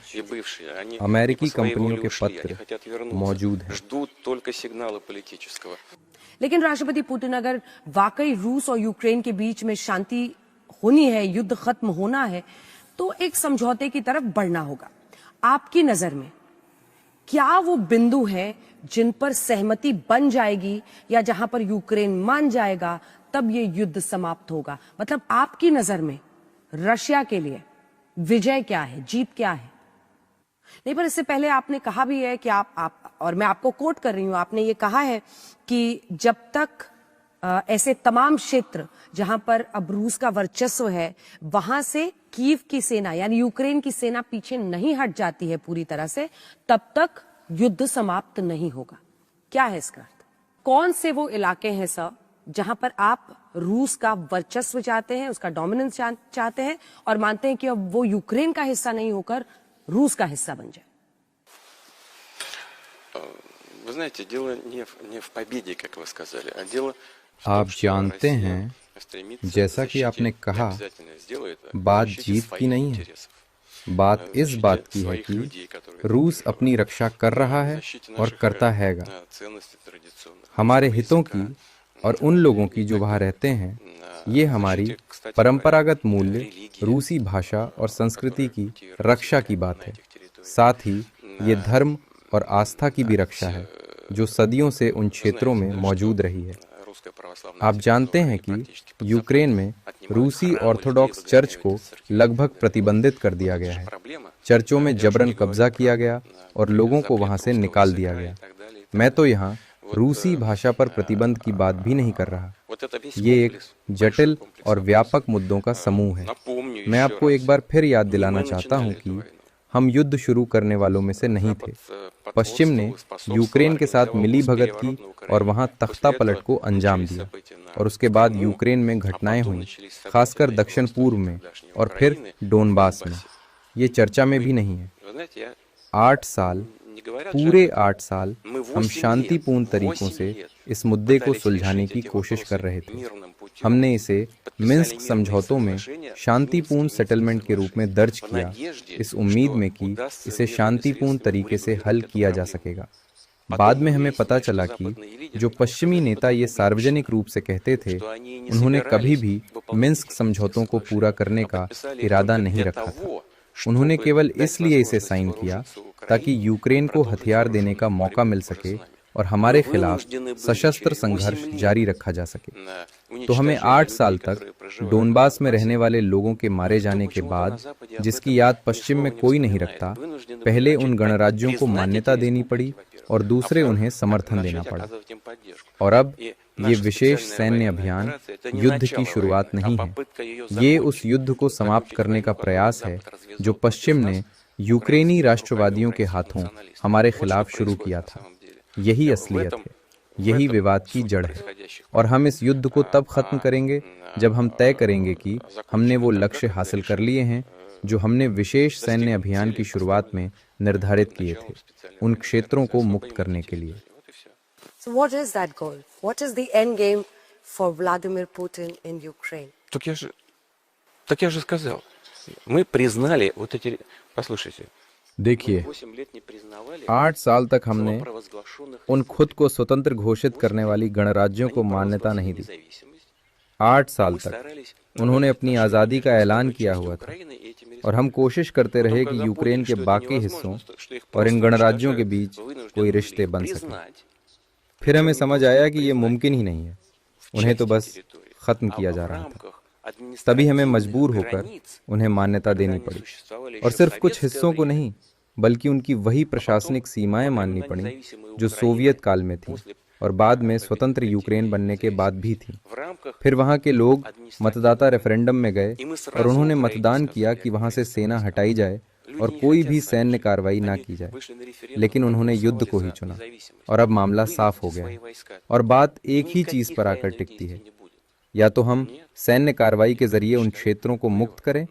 अमेरिकी कंपनियों के पत्र मौजूद हैं। लेकिन राष्ट्रपति पुतिन अगर वाकई रूस और यूक्रेन के बीच में शांति होनी है, युद्ध खत्म होना है, तो एक समझौते की तरफ बढ़ना होगा। आपकी नजर में क्या वो बिंदु है जिन पर सहमति बन जाएगी, या जहां पर यूक्रेन मान जाएगा तब ये युद्ध समाप्त होगा? मतलब आपकी नजर में रशिया के लिए विजय क्या है, जीत क्या है? नहीं, पर इससे पहले आपने कहा भी है कि आप और मैं आपको कोट कर रही हूं, आपने ये कहा है कि जब तक ऐसे तमाम क्षेत्र जहां पर अब रूस का वर्चस्व है, वहां से कीव की सेना यानी यूक्रेन की सेना पीछे नहीं हट जाती है पूरी तरह से, तब तक युद्ध समाप्त नहीं होगा। क्या है इसका अर्थ? कौन से वो इलाके हैं सर जहां पर आप रूस का वर्चस्व चाहते हैं, उसका डोमिनेंस चाहते हैं, और मानते हैं कि अब वो यूक्रेन का हिस्सा नहीं होकर रूस का हिस्सा बन जाए? आप जानते हैं, जैसा कि आपने कहा, बात जीत की नहीं है, बात इस बात की है कि रूस अपनी रक्षा कर रहा है और करता हैगा। हमारे हितों की और उन लोगों की जो वहाँ रहते हैं, ये हमारी परंपरागत मूल्य, रूसी भाषा और संस्कृति की रक्षा की बात है। साथ ही ये धर्म और आस्था की भी रक्षा है जो सदियों से उन क्षेत्रों में मौजूद रही है। आप जानते हैं कि यूक्रेन में रूसी ऑर्थोडॉक्स चर्च को लगभग प्रतिबंधित कर दिया गया है। चर्चों में जबरन कब्जा किया गया और लोगों को वहां से निकाल दिया गया। मैं तो यहाँ रूसी भाषा पर प्रतिबंध की बात भी नहीं कर रहा। ये एक जटिल और व्यापक मुद्दों का समूह है। मैं आपको एक बार फिर याद दिलाना चाहता हूँ कि हम युद्ध शुरू करने वालों में से नहीं थे। पश्चिम ने यूक्रेन के साथ मिली भगत की और वहां तख्ता पलट को अंजाम दिया। और उसके बाद यूक्रेन में घटनाएं हुई, खासकर दक्षिण पूर्व में और फिर डोनबास में, ये चर्चा में भी नहीं है। 8 साल, पूरे 8 साल हम शांतिपूर्ण तरीकों से इस मुद्दे को सुलझाने की कोशिश कर रहे थे। हमने इसे मिन्स्क समझौतों में शांतिपूर्ण सेटलमेंट के रूप में दर्ज किया, इस उम्मीद में कि इसे शांतिपूर्ण तरीके से हल किया जा सकेगा। बाद में हमें पता चला कि जो पश्चिमी नेता ये सार्वजनिक रूप से कहते थे, उन्होंने कभी भी मिन्स्क समझौतों को पूरा करने का इरादा नहीं रखा था। उन्होंने केवल इसलिए इसे साइन किया ताकि यूक्रेन को हथियार देने का मौका मिल सके और हमारे खिलाफ सशस्त्र संघर्ष जारी रखा जा सके। तो हमें 8 साल तक डोनबास में रहने वाले लोगों के मारे जाने के बाद, जिसकी याद पश्चिम में कोई नहीं रखता, पहले उन गणराज्यों को मान्यता देनी पड़ी और दूसरे उन्हें समर्थन देना पड़ा। और अब ये विशेष सैन्य अभियान युद्ध की शुरुआत नहीं है, ये उस युद्ध को समाप्त करने का प्रयास है जो पश्चिम ने यूक्रेनी राष्ट्रवादियों के हाथों हमारे खिलाफ शुरू किया था। यही असलियत है, यही विवाद की जड़ है, और हम इस युद्ध को तब खत्म करेंगे जब हम तय करेंगे कि हमने वो लक्ष्य हासिल कर लिए हैं जो हमने विशेष सैन्य अभियान की शुरुआत में निर्धारित किए थे, उन क्षेत्रों को मुक्त करने के लिए। So what is that goal? What is the end game for Vladimir Putin in Ukraine? Так я же сказал. Мы признали вот эти... Послушайте. देखिए, 8 साल तक हमने उन खुद को स्वतंत्र घोषित करने वाली गणराज्यों को मान्यता नहीं दी। 8 साल तक उन्होंने अपनी आज़ादी का ऐलान किया हुआ था और हम कोशिश करते रहे कि यूक्रेन के बाकी हिस्सों और इन गणराज्यों के बीच कोई रिश्ते बन सके। फिर हमें समझ आया कि ये मुमकिन ही नहीं है, उन्हें तो बस खत्म किया जा रहा था। तभी हमें मजबूर होकर उन्हें मान्यता देनी पड़ी, और सिर्फ कुछ हिस्सों को नहीं, बल्कि उनकी वही प्रशासनिक सीमाएं माननी पड़ी जो सोवियत काल में थी और बाद में स्वतंत्र यूक्रेन बनने के बाद भी थी। फिर वहां के लोग मतदाता रेफरेंडम में गए और उन्होंने मतदान किया कि वहां से सेना हटाई जाए और कोई भी सैन्य कार्रवाई ना की जाए, लेकिन उन्होंने युद्ध को ही चुना और अब मामला साफ हो गया। और बात एक ही चीज पर आकर टिकती है, या तो हम सैन्य कार्रवाई के जरिए उन क्षेत्रों को मुक्त करें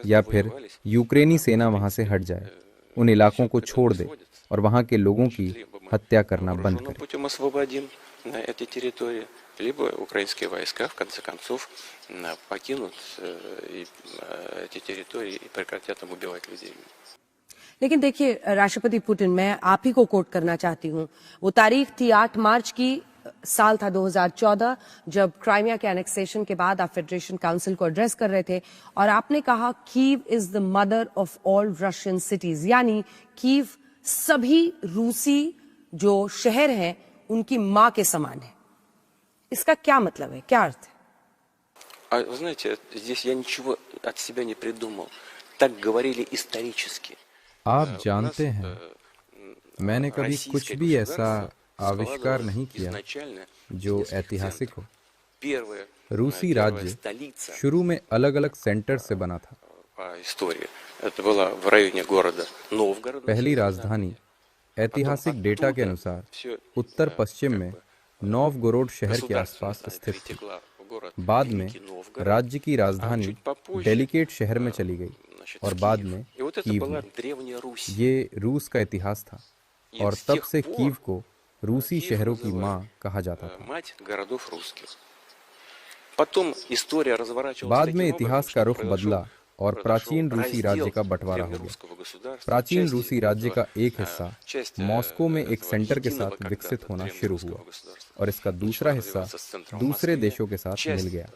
या फिर यूक्रेनी सेना वहां से हट जाए, उन इलाकों को छोड़ दे और वहां के लोगों की हत्या करना बंद करे। Либо украинские войска, в конце концов, покинут эти территории и прекратят там убивать людей. लेकिन देखिए राष्ट्रपति पुतिन, मैं आप ही को कोट करना चाहती हूँ। वो तारीख थी 8 मार्च की, साल था 2014, जब क्राइमिया के एनेक्सेशन के बाद आप फेडरेशन काउंसिल को एड्रेस कर रहे थे और आपने कहा Kyiv is the mother of all Russian cities, यानी कीव सभी रूसी जो शहर हैं उनकी माँ के समान है। इसका क्या मतलब है, क्या अर्थ है? Вы знаете, здесь я ничего от себя не придумал. Так говорили исторически. आप जानते हैं, मैंने कभी कुछ भी ऐसा आविष्कार नहीं किया जो ऐतिहासिक हो। रूसी राज्य शुरू में अलग-अलग सेंटर से बना था। पहली राजधानी ऐतिहासिक डेटा के अनुसार उत्तर पश्चिम में नोवगोरोड शहर के आसपास स्थित थी। बाद में राज्य की राजधानी डेलिकेट शहर में चली गई और बाद में कीव में। ये रूस का इतिहास था और तब से कीव को रूसी शहरों की माँ कहा जाता था। बाद में इतिहास का रुख बदला और प्राचीन रूसी राज्य का बंटवारा हो गया। प्राचीन रूसी राज्य का एक हिस्सा मॉस्को में एक सेंटर के साथ विकसित होना शुरू हुआ और इसका दूसरा हिस्सा दूसरे देशों के साथ मिल गया,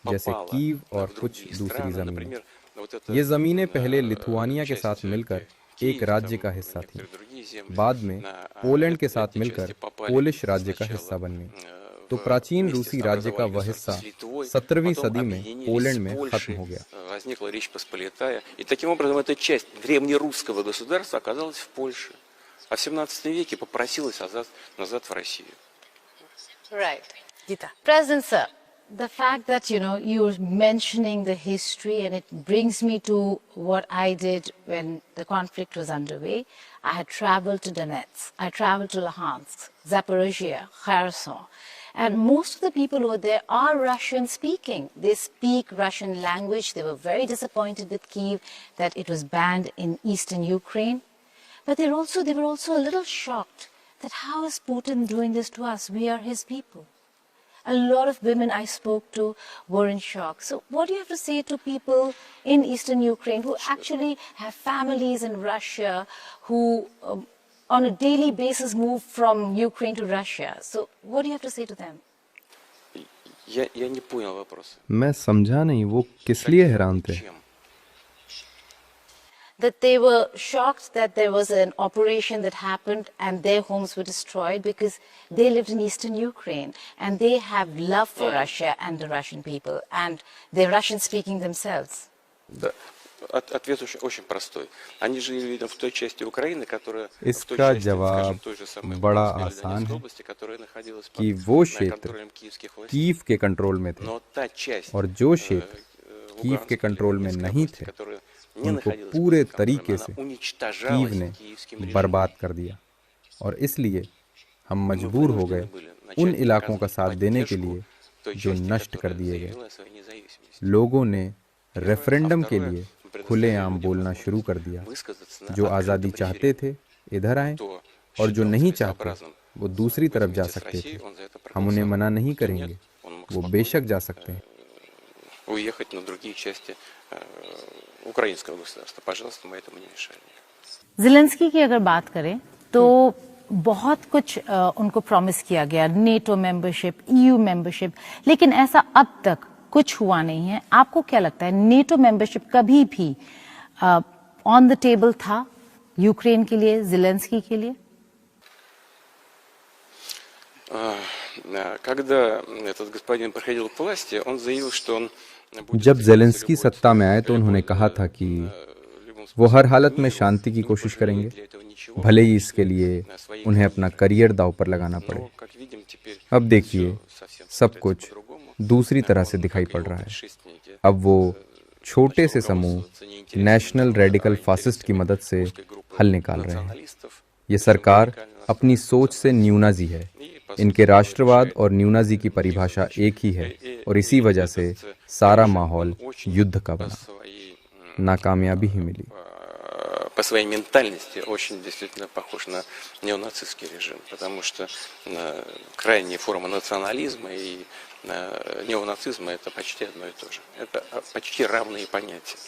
जैसे कीव और कुछ दूसरी जमीनें। ये जमीनें पहले लिथुआनिया के साथ मिलकर एक राज्य का हिस्सा थी, बाद में पोलैंड के साथ मिलकर पोलिश राज्य का हिस्सा बन गई। तो प्राचीन रूसी राज्य का वह हिस्सा 17वीं सदी में पोलैंड में खत्म हो गया। И таким образом эта часть древнерусского государства оказалась в Польше, а в 17 веке попросилась назад в Россию. Right. Gita. President Sir, the fact that, you're mentioning the history, and it brings me to what I did when the conflict was underway. I had traveled to Donetsk, I traveled to Luhansk, Zaporizhia, Kherson, And most of the people over there are Russian speaking. They speak Russian language. They were very disappointed with Kyiv that it was banned in eastern Ukraine. But they were also a little shocked that how is Putin doing this to us? We are his people. A lot of women I spoke to were in shock. So what do you have to say to people in eastern Ukraine who actually have families in Russia, who on a daily basis move from Ukraine to Russia? So what do you have to say to them? Я не понял вопроса. मैं समझा नहीं वो किस लिए हैरान थे। Чем? That they were shocked that there was an operation that happened and their homes were destroyed because they lived in eastern Ukraine and they have love for Russia and the Russian people and they're Russian speaking themselves. Да. Ответ очень простой. Они жили, видимо, в той части Украины, которая в той इसका части, जवाब скажем, той же самой बड़ा Луганской или आसान Донецкой है области, которая находилась कि под वो क्षेत्र контролем киевских властей. Kyiv के control में थे Но та часть और जो क्षेत्र कीव के कंट्रोल में नहीं थे उनको पूरे तरीके से कीव ने बर्बाद कर दिया और इसलिए हम मजबूर हो गए उन इलाकों का साथ देने के लिए जो नष्ट कर दिए गए। लोगों ने रेफरेंडम के लिए खुलेआम बोलना शुरू कर दिया। जो आज़ादी चाहते थे इधर आए और जो नहीं चाहते वो दूसरी तरफ जा सकते थे। हम उन्हें मना नहीं करेंगे, वो बेशक जा सकते हैं। уехать на другие части украинского государства. Пожалуйста, мы этому не мешаем. ज़ेलेंस्की की अगर बात करें तो बहुत कुछ उनको प्रॉमिस किया गया, नेटो मेंबरशिप, ईयू मेंबरशिप, लेकिन ऐसा अब तक कुछ हुआ नहीं है। आपको क्या लगता है नेटो मेंबरशिप कभी भी ऑन द टेबल था यूक्रेन के लिए, ज़ेलेंस्की के लिए? Когда этот господин приходил к власти, он заявил, что он जब ज़ेलेंस्की सत्ता में आए तो उन्होंने कहा था कि वो हर हालत में शांति की कोशिश करेंगे, भले ही इसके लिए उन्हें अपना करियर दांव पर लगाना पड़े। अब देखिए सब कुछ दूसरी तरह से दिखाई पड़ रहा है। अब वो छोटे से समूह नेशनल रेडिकल फासिस्ट की मदद से हल निकाल रहे हैं। ये सरकार अपनी सोच से न्यूनाजी है। इनके राष्ट्रवाद और न्यूनाजी की परिभाषा एक ही है और इसी वजह से सारा माहौल युद्ध का बना। नाकामयाबी ही मिली। По своей ментальности очень действительно похож на неонацистский режим, потому что крайняя форма национализма и неонацизма это почти одно и то же. Это почти равные понятия.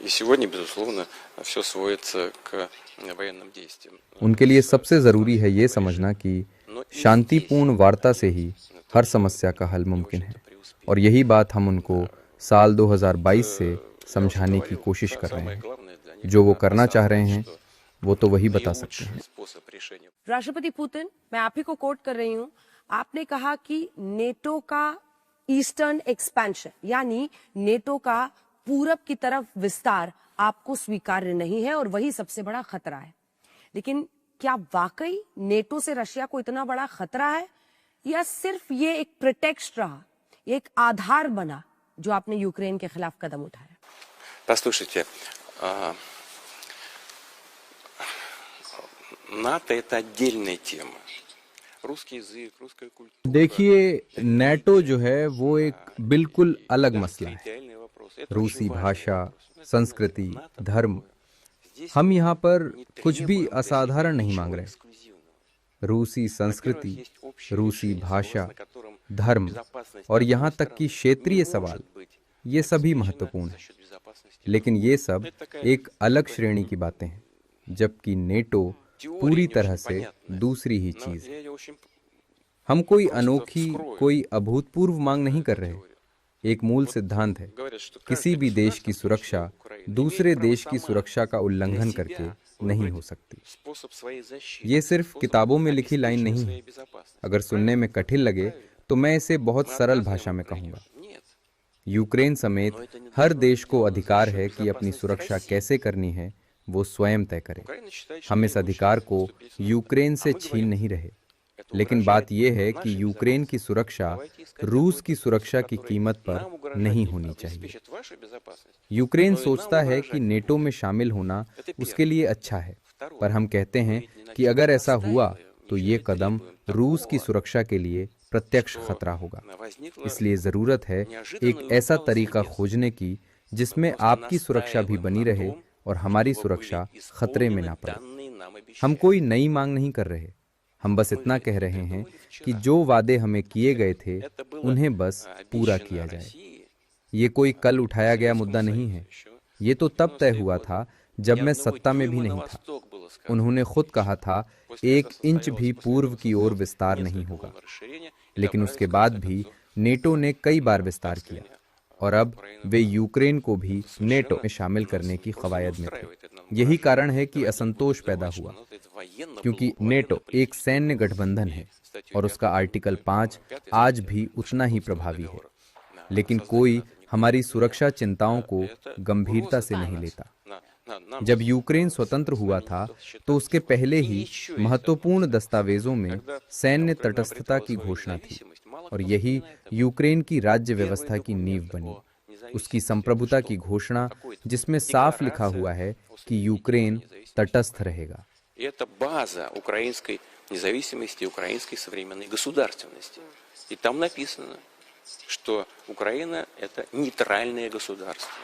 И сегодня, безусловно, все сводится к военным действиям. उनके लिए सबसे ज़रूरी है ये समझना कि शांतिपूर्ण वार्ता से ही हर समस्या का हल मुमकिन है और यही बात हम उनको साल 2022 से समझाने की कोशिश कर रहे हैं। जो वो करना चाह रहे हैं वो तो वही बता सकते हैं। राष्ट्रपति पुतिन, मैं आप ही को कोट कर रही हूं, आपने कहा कि नेटो का ईस्टर्न एक्सपेंशन यानी नेटो का पूरब की तरफ विस्तार आपको स्वीकार्य नहीं है और वही सबसे बड़ा खतरा है। लेकिन क्या वाकई नेटो से रशिया को इतना बड़ा खतरा है या सिर्फ ये एक प्रिटेक्स्ट रहा, एक आधार बना जो आपने यूक्रेन के खिलाफ कदम उठाया? Послушайте, НАТО это отдельная тема. Русский язык, русская культура. देखिए नेटो जो है वो एक बिल्कुल अलग मसला है। Территориальный вопрос. Это रूसी очень важный भाषा, вопрос. संस्कृति, धर्म, Здесь हम यहाँ पर не कुछ भी требуем असाधारण नहीं मांग ничего रहे। эксклюзивного. रूसी संस्कृति, Во-первых, есть общее रूसी решение, भाषा, согласно которым धर्म безопасность और одной यहाँ तक страны कि не क्षेत्रीय может सवाल, быть ये सभी обеспечена महत्वपूर्ण за हैं। счет безопасности लेकिन ये सब Это такая एक अलग श्रेणी की बातें हैं, जबकि नेटो теория पूरी не तरह очень से понятная, दूसरी ही но चीज है। я её очень हम कोई просто अनोखी, вскрою कोई अभूतपूर्व मांग नहीं कर रहे। теорию. एक मूल सिद्धांत है, Говорят, что किसी каждое भी देश की государство, सुरक्षा включая Украину, दूसरे имеет право देश की сама सुरक्षा का для उल्लंघन себя करके नहीं выбрать हो सकती। способ своей защиты, ये सिर्फ способ किताबों में लिखी लाइन обеспечения नहीं своей है। безопасности. अगर सुनने में कठिन लगे तो मैं इसे बहुत सरल भाषा में कहूंगा। Нет. यूक्रेन समेत हर देश को अधिकार है कि अपनी सुरक्षा कैसे करनी है वो स्वयं तय करे। Украина считает, что हम इस ей лучше अधिकार को вступить в НАТО. यूक्रेन से А мы छीन говорим, नहीं रहे। это लेकिन угрожает बात यह है нашей कि यूक्रेन की безопасности. सुरक्षा Давайте искать रूस такой की способ, सुरक्षा की который कीमत पर нам угрожать नहीं не होनी चाहिए। обеспечит вашу безопасность. यूक्रेन Но и нам सोचता है कि угрожать не नेटो будет. में शामिल होना Это उसके первое. लिए अच्छा है, Второе. पर हम कहते हैं Мы ведь не कि अगर ऐसा हुआ настаиваем, तो ничего ये не कदम требуем रूस की такого, सुरक्षा के लिए प्रत्यक्ष खतरा होगा। इसलिए ज़रूरत है एक ऐसा तरीका खोजने की जिसमें आपकी सुरक्षा भी बनी रहे और हमारी सुरक्षा खतरे में ना पड़े। हम कोई नई मांग नहीं कर रहे, हम बस इतना कह रहे हैं कि जो वादे हमें किए गए थे उन्हें बस पूरा किया जाए। ये कोई कल उठाया गया मुद्दा नहीं है, ये तो तब तय हुआ था जब मैं सत्ता में भी नहीं था। उन्होंने खुद कहा था 1 इंच भी पूर्व की ओर विस्तार नहीं होगा, लेकिन उसके बाद भी नेटो ने कई बार विस्तार किया और अब वे यूक्रेन को भी नेटो में शामिल करने की कवायद में थे। यही कारण है कि असंतोष पैदा हुआ, क्योंकि नेटो एक सैन्य गठबंधन है और उसका आर्टिकल 5 आज भी उतना ही प्रभावी है, लेकिन कोई हमारी सुरक्षा चिंताओं को गंभीरता से नहीं लेता। जब यूक्रेन स्वतंत्र हुआ था तो उसके पहले ही महत्वपूर्ण दस्तावेजों में सैन्य तटस्थता की घोषणा थी और यही यूक्रेन की राज्य व्यवस्था की नींव बनी। उसकी संप्रभुता की घोषणा जिसमें साफ लिखा हुआ है कि यूक्रेन तटस्थ रहेगा। Это база украинской независимости, украинской современной государственности. И там написано, что Украина – это нейтральное государство.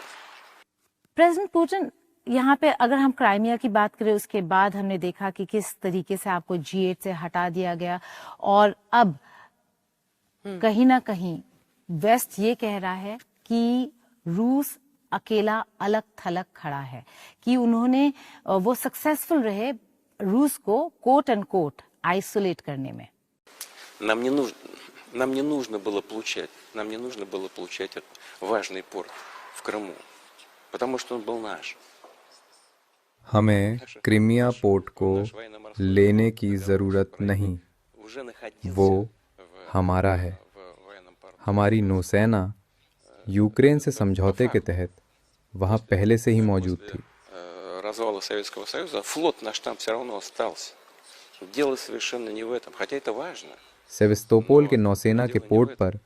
प्रेसिडेंट पुतिन, यहाँ पे अगर हम क्राइमिया की बात करें, उसके बाद हमने देखा कि किस तरीके से आपको G8 से हटा दिया गया और अब कहीं ना कहीं वेस्ट ये कह रहा है कि रूस अकेला अलग थलग खड़ा है, कि उन्होंने वो सक्सेसफुल रहे रूस को कोट एंड कोट आइसोलेट करने में। Нам не нужно было получать этот важный порт в Крыму, потому что он был наш. हमें क्रीमिया पोर्ट को लेने की ज़रूरत नहीं, वो हमारा है। हमारी नौसेना यूक्रेन से समझौते के तहत वहाँ पहले से ही मौजूद थी। Развала Советского Союза флот наш там все равно остался. Дело совершенно не в этом, хотя это важно. सेवेस्तोपोल के नौसेना के पोर्ट पर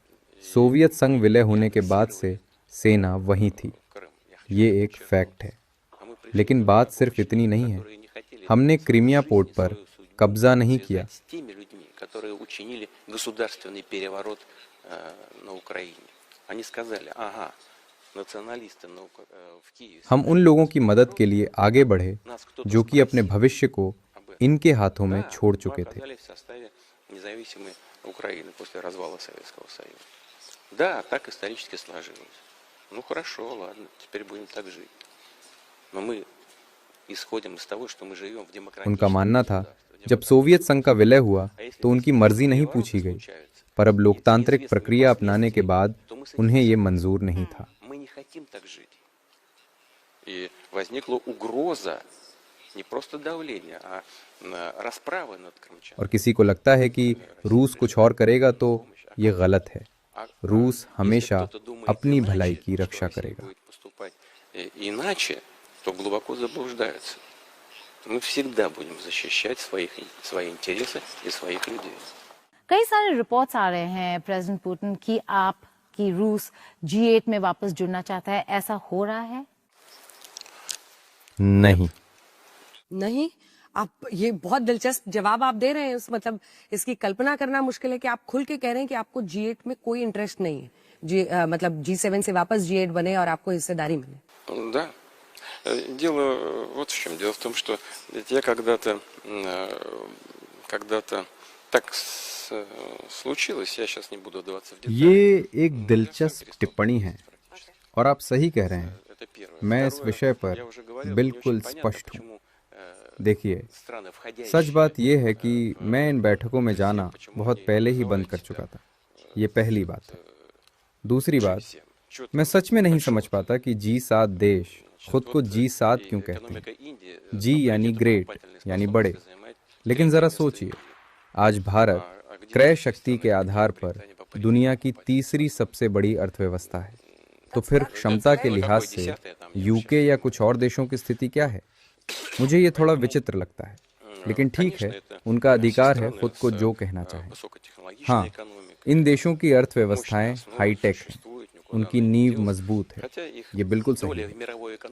सोवियत संघ विलय होने के बाद से सेना वहीं थी, ये एक फैक्ट है। लेकिन बात सिर्फ इतनी नहीं है, हमने क्रीमिया पोर्ट पर कब्जा नहीं किया। हम उन लोगों की मदद के लिए आगे बढ़े जो कि अपने भविष्य को इनके हाथों में छोड़ चुके थे। Независимой Украины после развала Советского Союза. Да, так исторически сложилось. Ну хорошо, ладно, теперь будем так жить. Но мы исходим из того, что мы живем в демократии. उनका मानना था जब सोवियत संघ का विलय हुआ तो उनकी मर्जी नहीं पूछी गई, पर अब लोकतांत्रिक प्रक्रिया अपनाने के बाद उन्हें ये मंजूर नहीं था। Мы не хотим так жить. И возникла угроза не просто давление, а расправы над крымчанами. और किसी को लगता है कि रूस कुछ और करेगा तो ये गलत है। रूस हमेशा अपनी भलाई की रक्षा करेगा। Иначе, то глубоко заблуждаются. Мы всегда будем защищать свои интересы и своих людей. कई सारे रिपोर्ट्स आ रहे हैं प्रेसिडेंट पुतिन कि रूस G8 में वापस जुड़ना चाहता है, ऐसा हो रहा है? नहीं, आप ये बहुत दिलचस्प जवाब आप दे रहे हैं। मतलब इसकी कल्पना करना मुश्किल है कि आप खुल के कह रहे हैं कि आपको G8 में कोई इंटरेस्ट नहीं है, मतलब G7 से वापस G8 बने और आपको हिस्सेदारी मिले। Да. Дело вот в чем. Дело в том, что я когда-то так случилось, я сейчас не буду вдаваться в детали. ये एक दिलचस्प टिप्पणी है और आप सही कह रहे हैं। मैं इस विषय पर बिल्कुल स्पष्ट हूँ। देखिए, सच बात यह है कि मैं इन बैठकों में जाना बहुत पहले ही बंद कर चुका था। ये पहली बात है। दूसरी बात, मैं सच में नहीं समझ पाता कि G7 देश खुद को G7 क्यों कहते हैं। G यानी ग्रेट, यानी बड़े। लेकिन जरा सोचिए, आज भारत क्रय शक्ति के आधार पर दुनिया की तीसरी सबसे बड़ी अर्थव्यवस्था है। तो फिर क्षमता के लिहाज से यूके या कुछ और देशों की स्थिति क्या है? मुझे ये थोड़ा विचित्र लगता है, लेकिन ठीक है, उनका अधिकार है खुद को जो कहना चाहे। हाँ, इन देशों की अर्थव्यवस्थाएं हाईटेक हैं, उनकी नींव मजबूत है, ये बिल्कुल सही है।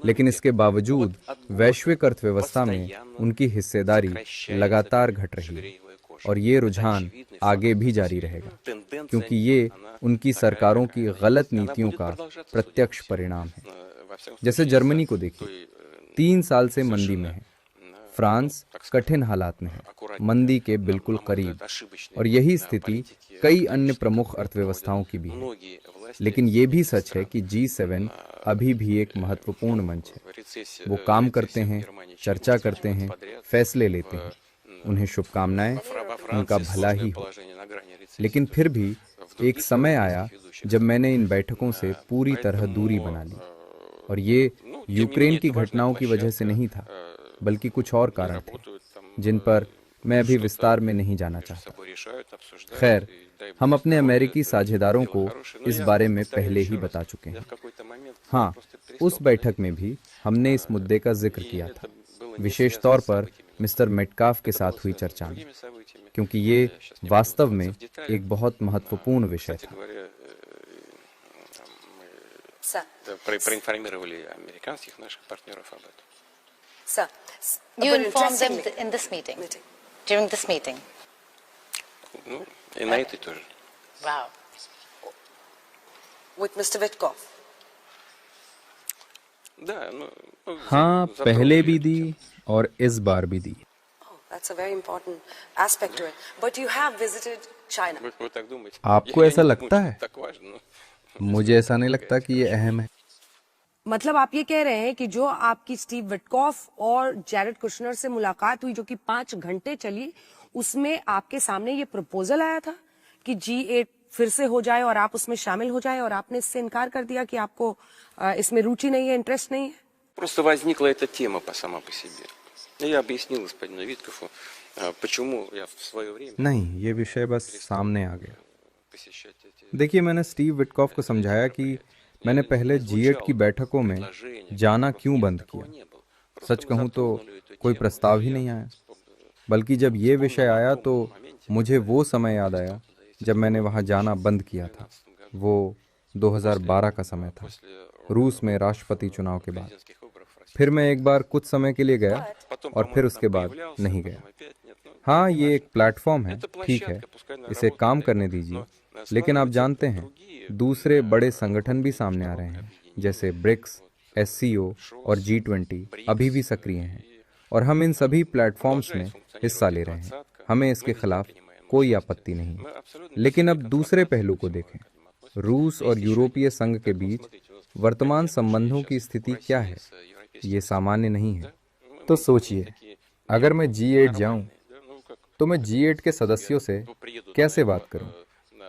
लेकिन इसके बावजूद वैश्विक अर्थव्यवस्था में उनकी हिस्सेदारी लगातार घट रही है। और ये रुझान आगे भी जारी रहेगा, क्योंकि ये उनकी सरकारों की गलत नीतियों का प्रत्यक्ष परिणाम है। जैसे जर्मनी को देखिए, 3 साल से मंदी में है। फ्रांस कठिन हालात में है, मंदी के बिल्कुल करीब, और यही स्थिति कई अन्य प्रमुख अर्थव्यवस्थाओं की भी है। लेकिन ये भी सच है कि G7 अभी भी एक महत्वपूर्ण मंच है। वो काम करते हैं, चर्चा करते हैं, फैसले लेते हैं। उन्हें शुभकामनाएं, उनका भला ही हो। लेकिन फिर भी एक समय आया जब मैंने इन बैठकों से पूरी तरह दूरी बना ली, और ये यूक्रेन की घटनाओं की वजह से नहीं था, बल्कि कुछ और कारण थे जिन पर मैं अभी विस्तार में नहीं जाना चाहता। खैर, हम अपने अमेरिकी साझेदारों को इस बारे में पहले ही बता चुके हैं। हाँ, उस बैठक में भी हमने इस मुद्दे का जिक्र किया था, विशेष तौर पर मिस्टर मेटकाफ के साथ हुई चर्चा में, क्योंकि ये वास्तव में एक बहुत महत्वपूर्ण विषय था। Проинформировали американских наших партнеров об этом. Sir, You but informed them interestingly- in this meeting, during this meeting. Ну, и на этой тоже. Wow. with Mr. Witkoff. Да, ну, हाँ, затрогали पहले भी эту दी тему. और इस बार भी दी। Oh, that's a very important aspect to it. But you have visited China. Вы так думаете? आपको Я ऐसा не लगता думаю, है? что так важно, но- मुझे ऐसा नहीं लगता कि ये अहम है। मतलब आप ये कह रहे हैं कि जो आपकी स्टीव विटकॉफ और जैरेड कुशनर से मुलाकात हुई जो कि 5 घंटे चली, उसमें आपके सामने ये प्रपोजल आया था कि G8 फिर से हो जाए और आप उसमें शामिल हो जाए, और आपने इससे इनकार कर दिया कि आपको इसमें रुचि नहीं है, इंटरेस्ट नहीं है? Просто возникла эта тема сама по себе. И я объяснил господину Виткофу, почему я в свое время नहीं, ये विषय बस सामने आ गया। посещать эти देखिए, मैंने स्टीव विटकॉफ को समझाया कि मैंने पहले G8 की बैठकों में जाना क्यों बंद किया। सच कहूं तो कोई प्रस्ताव ही नहीं आया, बल्कि जब ये विषय आया तो मुझे वो समय याद आया जब मैंने वहां जाना बंद किया था। वो 2012 का समय था, रूस में राष्ट्रपति चुनाव के बाद। फिर मैं एक बार कुछ समय के लिए गया और फिर उसके बाद नहीं गया। हाँ, ये एक प्लेटफॉर्म है, ठीक है, इसे काम करने दीजिए, लेकिन आप जानते हैं दूसरे बड़े संगठन भी सामने आ रहे हैं, जैसे ब्रिक्स, SCO और G20 अभी भी सक्रिय हैं, और हम इन सभी प्लेटफॉर्म्स में हिस्सा ले रहे हैं। हमें इसके खिलाफ कोई आपत्ति नहीं, लेकिन अब दूसरे पहलू को देखें। रूस और यूरोपीय संघ के बीच वर्तमान संबंधों की स्थिति क्या है? ये सामान्य नहीं है। तो सोचिए, अगर मैं G8 जाऊं तो मैं G8 के सदस्यों से कैसे बात करूं?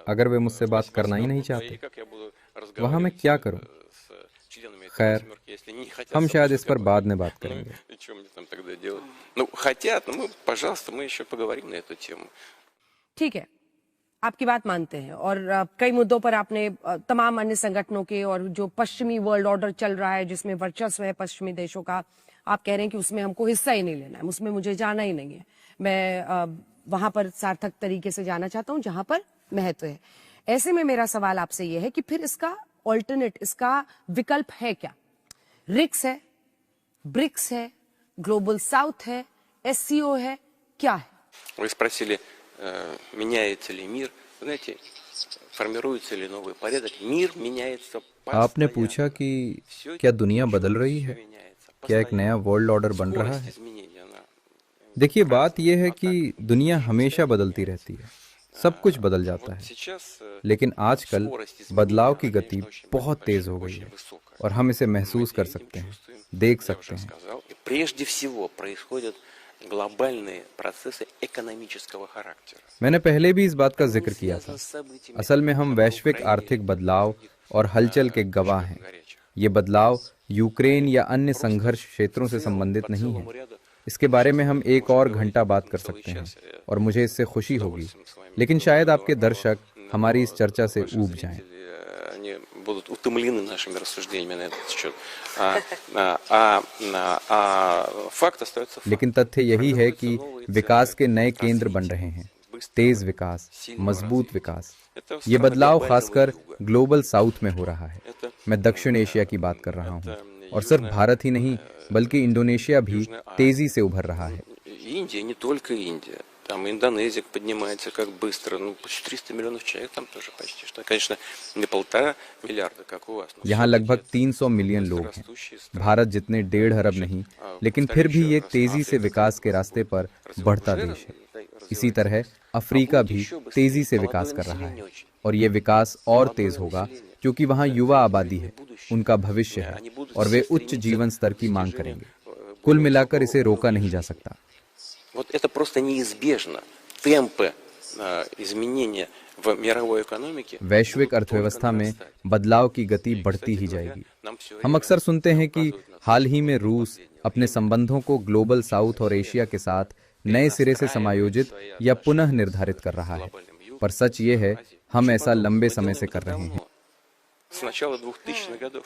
अगर वे मुझसे बात करना ही नहीं चाहते, वहां मैं क्या करूं? खैर, हम शायद इस पर बाद में बात करेंगे। Ну, хотят, ну, пожалуйста, мы еще поговорим на эту тему. ठीक है, आपकी बात मानते हैं, और कई मुद्दों पर आपने तमाम अन्य संगठनों के और जो पश्चिमी वर्ल्ड ऑर्डर चल रहा है जिसमें वर्चस्व है पश्चिमी देशों का, आप कह रहे हैं कि उसमें हमको हिस्सा ही नहीं लेना है, उसमें मुझे जाना ही नहीं है। मैं वहां पर सार्थक तरीके से जाना चाहता हूं जहां पर महत्व है। ऐसे में मेरा सवाल आपसे यह है कि फिर इसका ऑल्टरनेट, इसका विकल्प है क्या? रिक्स है, ब्रिक्स है, ग्लोबल साउथ है, SCO है, क्या है? Вы спросили, меняется ли мир. Знаете, формируется ли новый порядок. Мир меняется постоянно. आपने पूछा कि क्या दुनिया बदल रही है, क्या एक नया वर्ल्ड ऑर्डर बन रहा है? देखिए, बात यह है कि दुनिया हमेशा बदलती रहती है, सब कुछ बदल जाता है, लेकिन आजकल बदलाव की गति बहुत तेज हो गई है, और हम इसे महसूस कर सकते हैं, देख सकते हैं। Прежде всего происходят глобальные процессы экономического характера. मैंने पहले भी इस बात का जिक्र किया था। असल में हम वैश्विक आर्थिक बदलाव और हलचल के गवाह हैं। ये बदलाव यूक्रेन या अन्य संघर्ष क्षेत्रों से संबंधित नहीं है। इसके बारे में हम एक और घंटा बात कर सकते हैं, और मुझे इससे खुशी होगी, लेकिन शायद आपके दर्शक हमारी इस चर्चा से ऊब जाएं। Они будут утомлены нашими рассуждениями на этот счет. Факт остается фактом. लेकिन तथ्य यही है कि विकास के नए केंद्र बन रहे हैं, तेज विकास, मजबूत विकास। ये बदलाव खासकर ग्लोबल साउथ में हो रहा है। मैं दक्षिण एशिया की बात कर रहा हूँ, और सिर्फ भारत ही नहीं बल्कि इंडोनेशिया भी तेजी से उभर रहा है। Индия, не только Индия. Там Индонезия поднимается как быстро, ну, почти 300 миллионов человек там тоже почти, что, конечно, не 1,5 миллиарда, как у вас. но यहाँ всё-таки लगभग 300 मिलियन लोग हैं। भारत जितने 1.5 अरब नहीं, लेकिन फिर भी ये तेजी से विकास के रास्ते पर बढ़ता देश है। इसी तरह अफ्रीका भी तेजी से विकास कर रहा है और ये विकास और तेज होगा क्योंकि वहाँ युवा आबादी है, उनका भविष्य है और वे उच्च जीवन स्तर की मांग करेंगे। कुल मिलाकर इसे रोका नहीं जा सकता। Вот это просто неизбежно. Темпы изменения в мировой экономике. वैश्विक अर्थव्यवस्था में बदलाव की गति बढ़ती ही जाएगी। हम अक्सर सुनते हैं कि हाल ही में रूस अपने संबंधों को ग्लोबल साउथ और एशिया के साथ नए सिरे से समायोजित या पुनः निर्धारित कर रहा है, पर सच ये है हम ऐसा लंबे समय से कर रहे हैं। С начала 2000-х годов.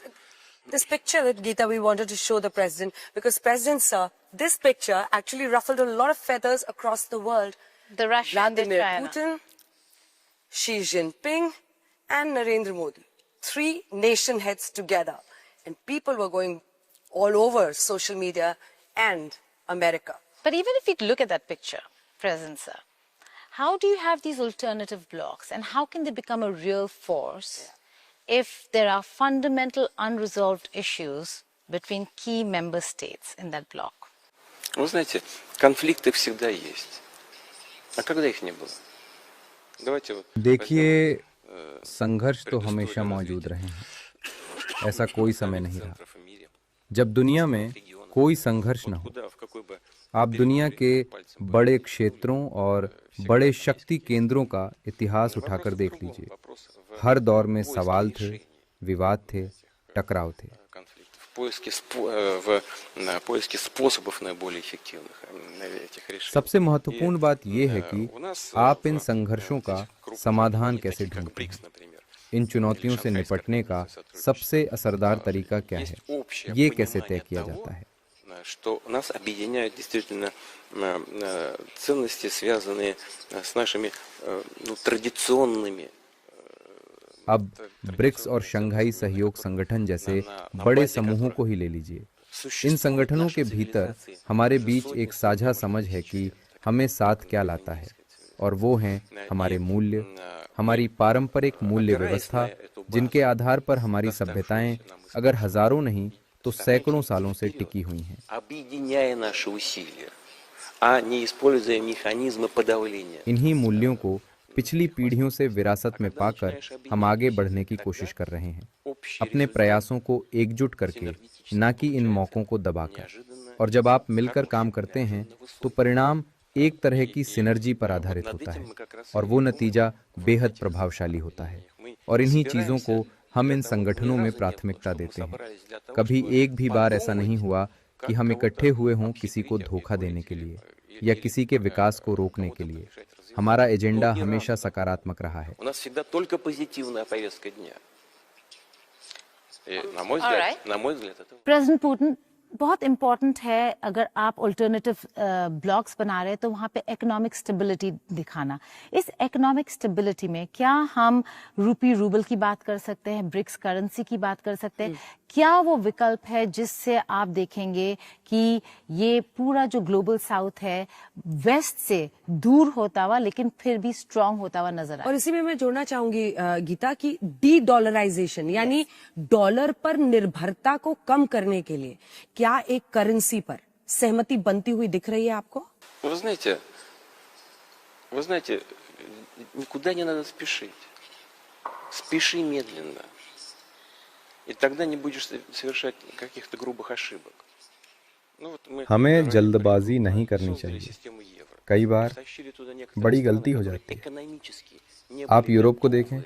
This picture that Geeta we wanted to show the president because President Sir, this picture actually ruffled a lot of feathers across the world. The Russia and the Vladimir China. Putin, Xi Jinping, and Narendra Modi. 3 nation heads together, and people were going all over social media and America. But even if we look at that picture, President Sir, how do you have these alternative blocs and how can they become a real force if there are fundamental unresolved issues between key member states in that bloc? Вы знаете, конфликты всегда есть. А когда их не было? Давайте вот. देखिए, संघर्ष तो हमेशा मौजूद रहे हैं। ऐसा कोई समय नहीं रहा जब दुनिया में कोई संघर्ष न हो। आप दुनिया के बड़े क्षेत्रों और बड़े शक्ति केंद्रों का इतिहास उठाकर देख लीजिए। हर दौर में सवाल थे, विवाद थे, टकराव थे। सबसे महत्वपूर्ण बात यह है कि आप इन संघर्षों का समाधान कैसे ढूंढते हैं। इन चुनौतियों से निपटने का सबसे असरदार तरीका क्या है, ये कैसे तय किया जाता है। Что нас объединяют действительно ценности, связанные с нашими традиционными. अब ब्रिक्स और शंघाई सहयोग संगठन जैसे बड़े समूहों को ही ले लीजिए। इन संगठनों के भीतर हमारे बीच एक साझा समझ है कि हमें साथ क्या लाता है, और वो हैं हमारे मूल्य, हमारी पारंपरिक मूल्य व्यवस्था, जिनके आधार पर हमारी सभ्यताएं अगर हजारों नहीं तो सैकड़ों सालों से टिकी हुई हैं। इन्हीं मूल्यों को पिछली पीढ़ियों से विरासत में पाकर हम आगे बढ़ने की कोशिश कर रहे हैं, अपने प्रयासों को एकजुट करके, ना कि इन मौकों को दबाकर। और जब आप मिलकर काम करते हैं तो परिणाम एक तरह की सिनर्जी पर आधारित होता है और वो नतीजा बेहद प्रभावशाली होता है। और इन्हीं चीजों को हम इन संगठनों में प्राथमिकता देते हैं। कभी एक भी बार ऐसा नहीं हुआ कि हम इकट्ठे हुए हों किसी को धोखा देने के लिए या किसी के विकास को रोकने के लिए। हमारा एजेंडा हमेशा सकारात्मक रहा है। प्रेसिडेंट पुतिन, बहुत इम्पोर्टेंट है अगर आप अल्टरनेटिव ब्लॉक्स बना रहे हैं तो वहाँ पे इकोनॉमिक स्टेबिलिटी दिखाना। इस इकोनॉमिक स्टेबिलिटी में क्या हम रूपी रूबल की बात कर सकते हैं, ब्रिक्स करेंसी की बात कर सकते हैं? क्या वो विकल्प है जिससे आप देखेंगे कि ये पूरा जो ग्लोबल साउथ है वेस्ट से दूर होता हुआ लेकिन फिर भी स्ट्रांग होता हुआ नजर आए? और इसी में मैं जोड़ना चाहूंगी गीता की डी डॉलराइजेशन, यानी डॉलर पर निर्भरता को कम करने के लिए क्या एक करेंसी पर सहमति बनती हुई दिख रही है आपको? Вы знаете, никуда не надо спешить. Спеши медленно. И тогда не будешь совершать каких-то грубых ошибок. हमें जल्दबाजी नहीं करनी चाहिए। कई बार बड़ी गलती हो जाती है। आप यूरोप को देखें,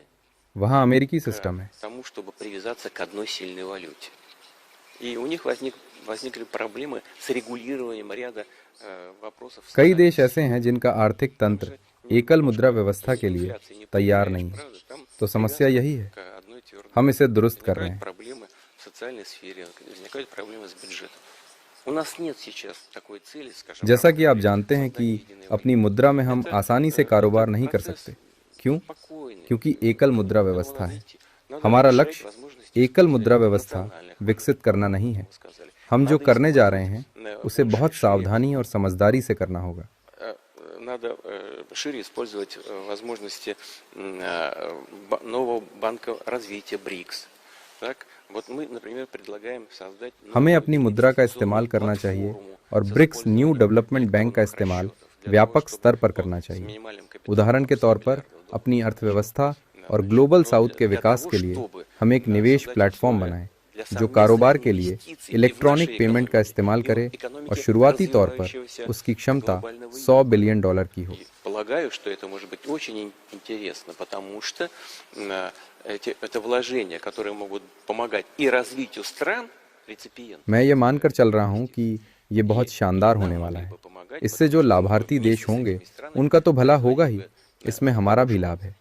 वहाँ अमेरिकी सिस्टम है। Тому, чтобы привязаться к одной сильной валюте. И у них возникли проблемы с регулированием ряда вопросов. कई देश ऐसे हैं जिनका आर्थिक तंत्र एकल मुद्रा व्यवस्था के लिए तैयार नहीं है, तो समस्या यही है। हम इसे दुरुस्त कर रहे हैं। Проблемы в социальной сфере, возникают проблемы с бюджетом. У нас нет сейчас такой цели, скажем. जैसा कि आप जानते हैं कि अपनी मुद्रा में हम आसानी से कारोबार नहीं कर सकते। क्यों? क्योंकि एकल मुद्रा व्यवस्था है। हमारा लक्ष्य एकल मुद्रा व्यवस्था विकसित करना नहीं है, हम जो करने जा रहे हैं उसे बहुत सावधानी और समझदारी से करना होगा। Надо шире использовать возможности нового банка развития БРИКС. Так, вот мы, например, предлагаем создать... हमें अपनी मुद्रा का इस्तेमाल करना चाहिए और ब्रिक्स न्यू डेवलपमेंट बैंक का इस्तेमाल व्यापक स्तर पर करना चाहिए। उदाहरण के तौर पर अपनी अर्थव्यवस्था और ग्लोबल साउथ के विकास के लिए हम एक निवेश प्लेटफॉर्म बनाएं जो कारोबार के लिए इलेक्ट्रॉनिक पेमेंट का इस्तेमाल करे और शुरुआती तौर पर उसकी क्षमता $100 बिलियन की हो। Полагаю, что это может быть очень интересно, потому что это вложения, которые могут помогать и развитию стран реципиентов. मैं ये मानकर चल रहा हूँ कि ये बहुत शानदार होने वाला है। इससे जो लाभार्थी देश होंगे उनका तो भला होगा ही, इसमें हमारा भी लाभ है।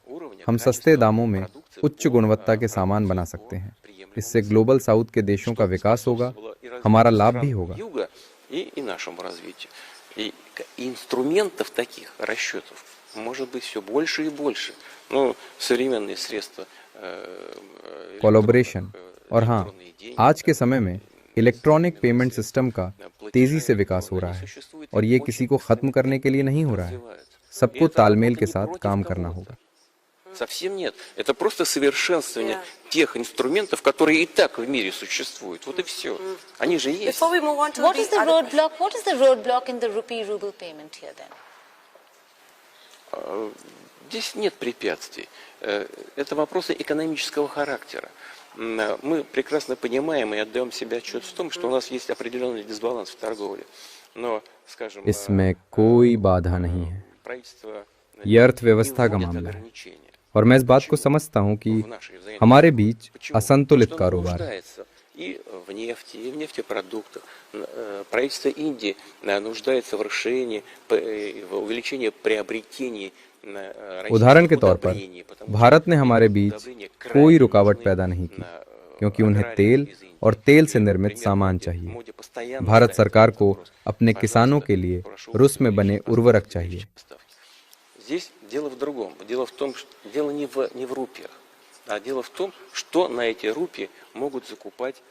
हम सस्ते दामों में उच्च गुणवत्ता के सामान बना सकते हैं। इससे ग्लोबल साउथ के देशों का विकास होगा, हमारा लाभ भी होगा। И нашему развитию. И инструментов таких расчетов может быть все больше и больше. Ну, современные средства... कोलैबोरेशन और हाँ, आज के समय में इलेक्ट्रॉनिक पेमेंट सिस्टम का तेजी से विकास हो रहा है और ये किसी को खत्म करने के लिए नहीं हो रहा है। सबको तालमेल के साथ काम करना होगा। Совсем нет. Это просто совершенствование тех инструментов, которые и так в мире существуют. Вот и все. Они же есть. Before we move on to What is the other- roadblock? What is the roadblock in the rupee-ruble payment here then? Здесь нет препятствий. Это вопросы экономического характера. Мы прекрасно понимаем и отдаем себе отчет в том, что у нас есть определенный дисбаланс в торговле. Но, скажем, इसमें कोई बाधा नहीं है। правительство ये अर्थव्यवस्था का मामला है और मैं इस बात को समझता हूँ कि हमारे बीच असंतुलित कारोबार है। И в нефти, и в нефтепродуктах. Правительство Индии нуждается в расширении, в увеличении приобретений. उदाहरण के तौर पर भारत ने हमारे बीच कोई रुकावट पैदा नहीं की क्योंकि उन्हें तेल और तेल से निर्मित सामान चाहिए। भारत सरकार को अपने किसानों के लिए रूस में बने उर्वरक चाहिए। Здесь дело в другом. Дело в том, что дело не в рупиях, а дело в том, что на эти рупии могут закупать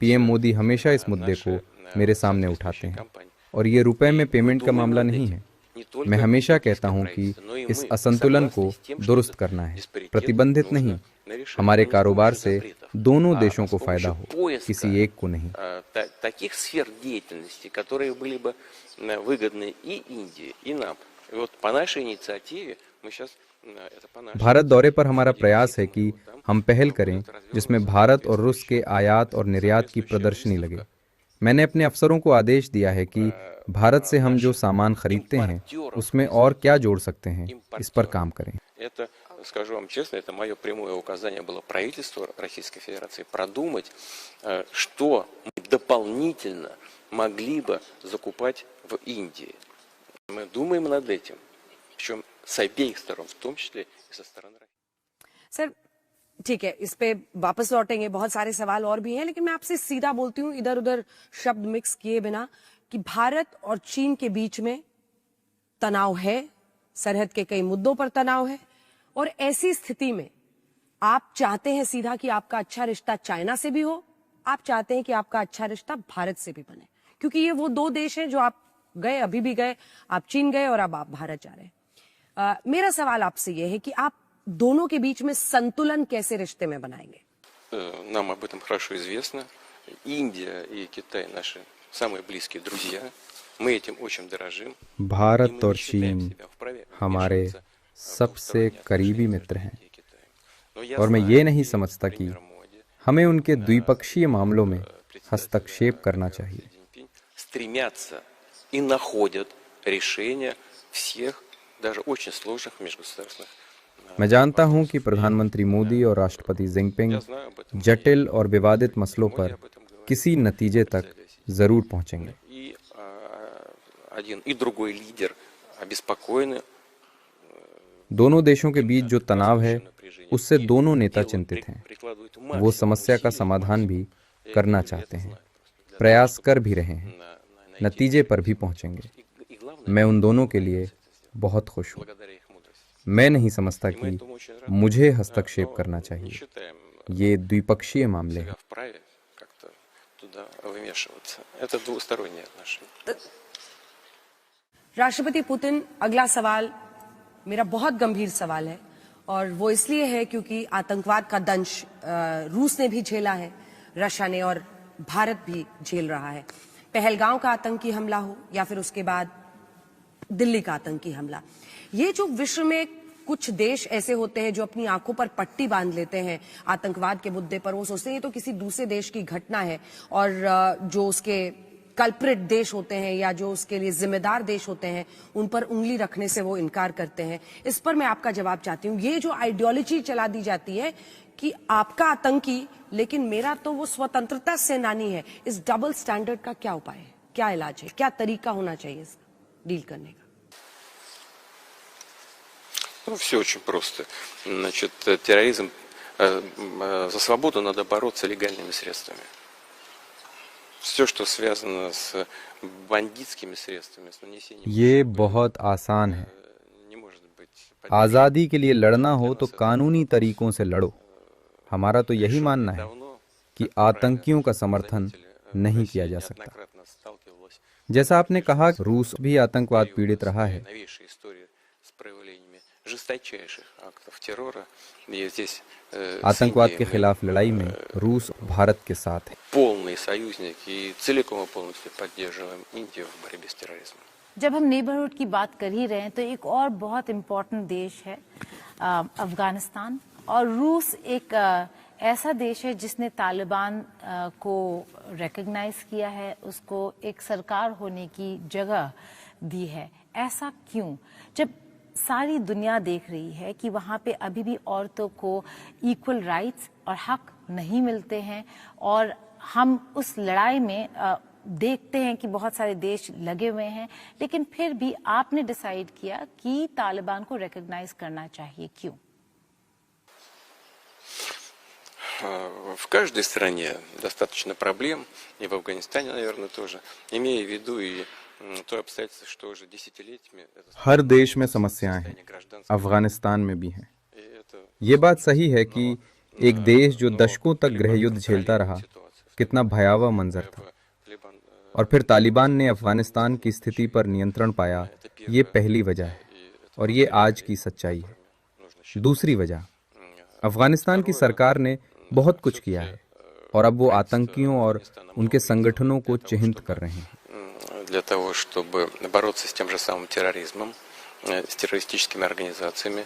पीएम मोदी हमेशा इस मुद्दे को मेरे सामने उठाते हैं और ये रुपए में पेमेंट का मामला नहीं है। मैं हमेशा कहता हूं कि इस असंतुलन को दुरुस्त करना है, प्रतिबंधित नहीं। हमारे कारोबार से दोनों देशों को फायदा हो, किसी एक को नहीं। таких сфер деятельности, которые были бы выгодны и Индии, и нам. И вот по нашей инициативе мы сейчас भारत दौरे पर हमारा प्रयास है कि हम पहल करें जिसमें भारत और रूस के आयात और निर्यात की प्रदर्शनी लगे। मैंने अपने अफसरों को आदेश दिया है कि भारत से हम जो सामान खरीदते हैं उसमें और क्या जोड़ सकते हैं, इस पर काम करें। Скажу вам честно, это мое прямое указание было правительству Российской Федерации продумать, что мы дополнительно могли бы закупать в Индии. Мы думаем над этим, причем с обеих сторон, в том числе и со стороны России. सर ठीक है, इस पे वापस लौटेंगे, बहुत सारे सवाल और भी हैं, लेकिन मैं आपसे सीधा बोलती हूँ इधर उधर शब्द मिक्स किए बिना कि भारत और चीन के बीच में तनाव है, सरहद के कई मुद्दों पर तनाव है और ऐसी स्थिति में आप चाहते हैं सीधा कि आपका अच्छा रिश्ता चाइना से भी हो, आप चाहते हैं कि आपका अच्छा रिश्ता भारत से भी बने, क्योंकि ये वो दो देश हैं जो आप गए, अभी भी गए, आप चीन गए और अब आप भारत जा रहे हैं। मेरा सवाल आपसे ये है कि आप दोनों के बीच में संतुलन कैसे रिश्ते में बनाएंगे? Нам об этом хорошо известно. Индия и Китай наши самые близкие друзья. Мы этим очень дорожим. भारत और चीन हमारे सबसे करीबी मित्र हैं और मैं ये नहीं समझता कि हमें उनके द्विपक्षीय मामलों में हस्तक्षेप करना चाहिए। Стремятся и находят решения всех, даже очень сложных межгосударственных. मैं जानता हूं कि प्रधानमंत्री मोदी और राष्ट्रपति जिनपिंग जटिल और विवादित मसलों पर किसी नतीजे तक जरूर पहुंचेंगे। И один и другой лидер обеспокоены. दोनों देशों के बीच जो तनाव है उससे दोनों नेता चिंतित हैं। वो समस्या का समाधान भी करना चाहते हैं, प्रयास कर भी रहे हैं, नतीजे पर भी पहुंचेंगे। मैं उन दोनों के लिए बहुत खुश हूँ। मैं नहीं समझता कि मुझे हस्तक्षेप करना चाहिए। ये द्विपक्षीय मामले हैं। вмешиваться. Это двусторонние отношения. राष्ट्रपति पुतिन, अगला सवाल मेरा बहुत गंभीर सवाल है और वो इसलिए है क्योंकि आतंकवाद का दंश रूस ने भी झेला है, रशिया ने, और भारत भी झेल रहा है। पहलगांव का आतंकी हमला हो या फिर उसके बाद दिल्ली का आतंकी हमला, ये जो विश्व में कुछ देश ऐसे होते हैं जो अपनी आंखों पर पट्टी बांध लेते हैं आतंकवाद के मुद्दे पर, वो सोचते हैं ये तो किसी दूसरे देश की घटना है, और जो उसके कल्प्रिट देश होते हैं या जो उसके लिए जिम्मेदार देश होते हैं उन पर उंगली रखने से वो इनकार करते हैं। इस पर मैं आपका जवाब चाहती हूँ। ये जो आइडियोलॉजी चला दी जाती है कि आपका आतंकी लेकिन मेरा तो वो स्वतंत्रता सेनानी है, इस डबल स्टैंडर्ड का क्या उपाय है, क्या इलाज है, क्या तरीका होना चाहिए इसका डील करने का? Ну, все очень просто. Значит, терроризм, за свободу надо бороться легальными средствами. Все, что связано с бандитскими средствами, с нанесением... ये बहुत आसान है। Не может быть... आज़ादी के लिए लड़ना हो तो कानूनी तरीकों से लड़ो। हमारा तो यही मानना है कि आतंकियों का समर्थन नहीं किया जा सकता। जैसा आपने कहा, रूस भी आतंकवाद पीड़ित रहा है। आतंकवाद के खिलाफ लड़ाई में रूस भारत के साथ है। जब हम नेबरहुड की बात कर ही रहे हैं तो एक और बहुत इम्पोर्टेंट देश है अफगानिस्तान, और रूस एक ऐसा देश है जिसने तालिबान को रिकॉग्नाइज किया है, उसको एक सरकार होने की जगह दी है। ऐसा क्यों, जब सारी दुनिया देख रही है कि वहाँ पे अभी भी औरतों को इक्वल राइट्स और हक नहीं मिलते हैं, और हम उस लड़ाई में देखते हैं कि बहुत सारे देश लगे हुए हैं, लेकिन फिर भी आपने डिसाइड किया कि तालिबान को रिकॉग्नाइज करना चाहिए, क्यों? В каждой стране достаточно проблем, и в Афганистане, наверное, тоже, имея в виду и то обстоятельство, что уже десятилетиями... हर देश में समस्याएं हैं, अफगानिस्तान में भी हैं। ये बात सही है कि एक देश जो दशकों तक गृहयुद्ध झेलता रहा, कितना भयावह मंजर था, और फिर तालिबान ने अफगानिस्तान की स्थिति पर नियंत्रण पाया, ये पहली वजह है, और ये आज की सच्चाई है। दूसरी वजह, अफगानिस्तान की सरकार ने बहुत कुछ किया है, और अब वो आतंकियों और उनके संगठनों को चिह्नित कर रहे हैं। Для того, чтобы бороться с тем же самым терроризмом, с террористическими организациями,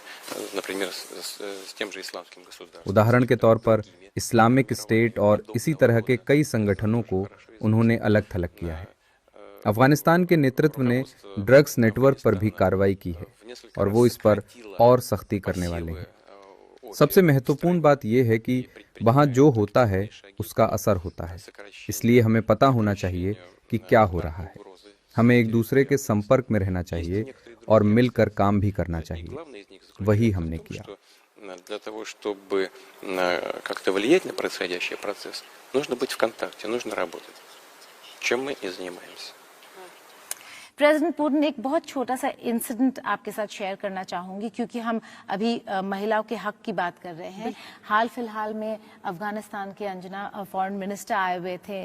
например, с тем же исламским государством. उदाहरण के तौर पर इस्लामिक स्टेट और इसी तरह के कई संगठनों को उन्होंने अलग थलग किया है। अफगानिस्तान के नेतृत्व ने ड्रग्स नेटवर्क पर भी कार्रवाई की है, और वो इस पर और सख्ती करने वाले हैं। सबसे महत्वपूर्ण बात यह है कि वहाँ जो होता है उसका असर होता है, इसलिए हमें पता होना चाहिए कि क्या हो रहा है। हमें एक दूसरे के संपर्क में रहना चाहिए और मिलकर काम भी करना चाहिए। वही हमने किया। Для того, чтобы как-то влиять на происходящий процесс, нужно быть в контакте, нужно работать. Чем мы и занимаемся. प्रेसिडेंट पुतिन, एक बहुत छोटा सा इंसिडेंट आपके साथ शेयर करना चाहूंगी, क्योंकि हम अभी महिलाओं के हक की बात कर रहे हैं। हाल फिलहाल में अफगानिस्तान के अंजना फॉरेन मिनिस्टर आए हुए थे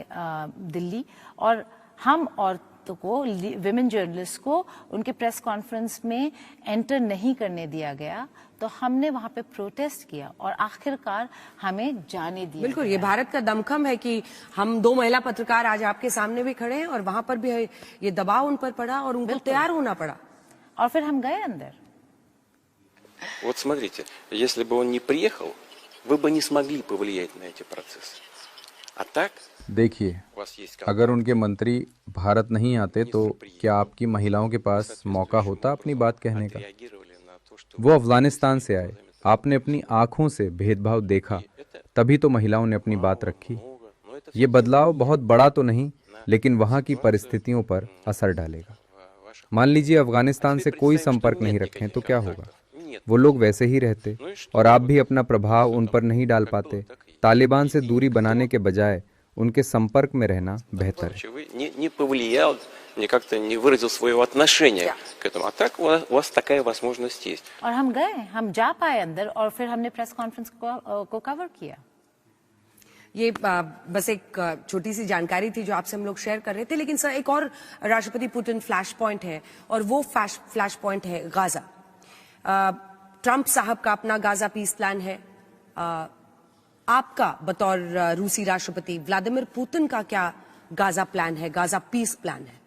दिल्ली, और हम औरतों को, विमेन जर्नलिस्ट को, उनके प्रेस कॉन्फ्रेंस में एंटर नहीं करने दिया गया, तो हमने वहां पे प्रोटेस्ट किया और आखिरकार हमें जाने दिया। बिल्कुल, ये भारत का दमखम है कि हम दो महिला पत्रकार आज आपके सामने भी खड़े हैं और वहां पर भी ये दबाव उन पर पड़ा और उनको तैयार होना पड़ा, और फिर हम गए अंदर। Вот смотрите, если бы он не приехал, вы бы не смогли повлиять на эти процессы. А так, देखिए, अगर उनके मंत्री भारत नहीं आते तो क्या आपकी महिलाओं के पास मौका होता अपनी बात कहने का? वो अफगानिस्तान से आए, आपने अपनी आंखों से भेदभाव देखा, तभी तो महिलाओं ने अपनी बात रखी। ये बदलाव बहुत बड़ा तो नहीं, लेकिन वहाँ की परिस्थितियों पर असर डालेगा। मान लीजिए अफगानिस्तान से कोई संपर्क नहीं रखें तो क्या होगा? वो लोग वैसे ही रहते और आप भी अपना प्रभाव उन पर नहीं डाल पाते। तालिबान से दूरी बनाने के बजाय उनके संपर्क में रहना बेहतर है। не как-то не выразил своего отношения к этому. А так у вас такая возможность есть. और हम गए, हम जा पाए अंदर, और फिर हमने प्रेस कॉन्फ्रेंस को कवर किया। ये बस एक छोटी सी जानकारी थी जो आपसे हम लोग शेयर कर रहे थे, लेकिन सर एक और राष्ट्रपति पुतिन फ्लैश पॉइंट है और वो फ्लैश पॉइंट है गाजा। ट्रंप साहब का अपना गाजा पीस प्लान है, आपका बतौर रूसी राष्ट्रपति व्लादिमीर पुतिन का क्या गाजा प्लान है, गाजा पीस प्लान है?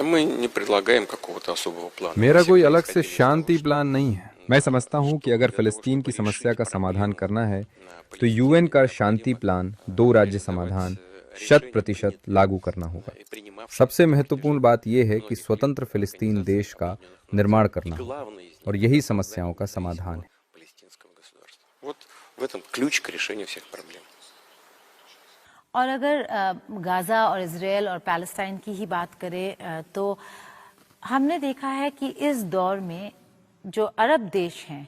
Мы не предлагаем какого-то особого плана. मेरा कोई अलग से शांति प्लान नहीं है। मैं समझता हूं कि अगर फिलिस्तीन की समस्या का समाधान करना है तो यूएन का शांति प्लान 2 राज्य समाधान 100% लागू करना होगा। सबसे महत्वपूर्ण बात यह है कि स्वतंत्र फिलिस्तीन देश का निर्माण करना होगा और यही समस्याओं का समाधान है। Вот в этом ключ к решению всех проблем. और अगर गाज़ा और इजराइल और पैलेस्टाइन की ही बात करें तो हमने देखा है कि इस दौर में जो अरब देश हैं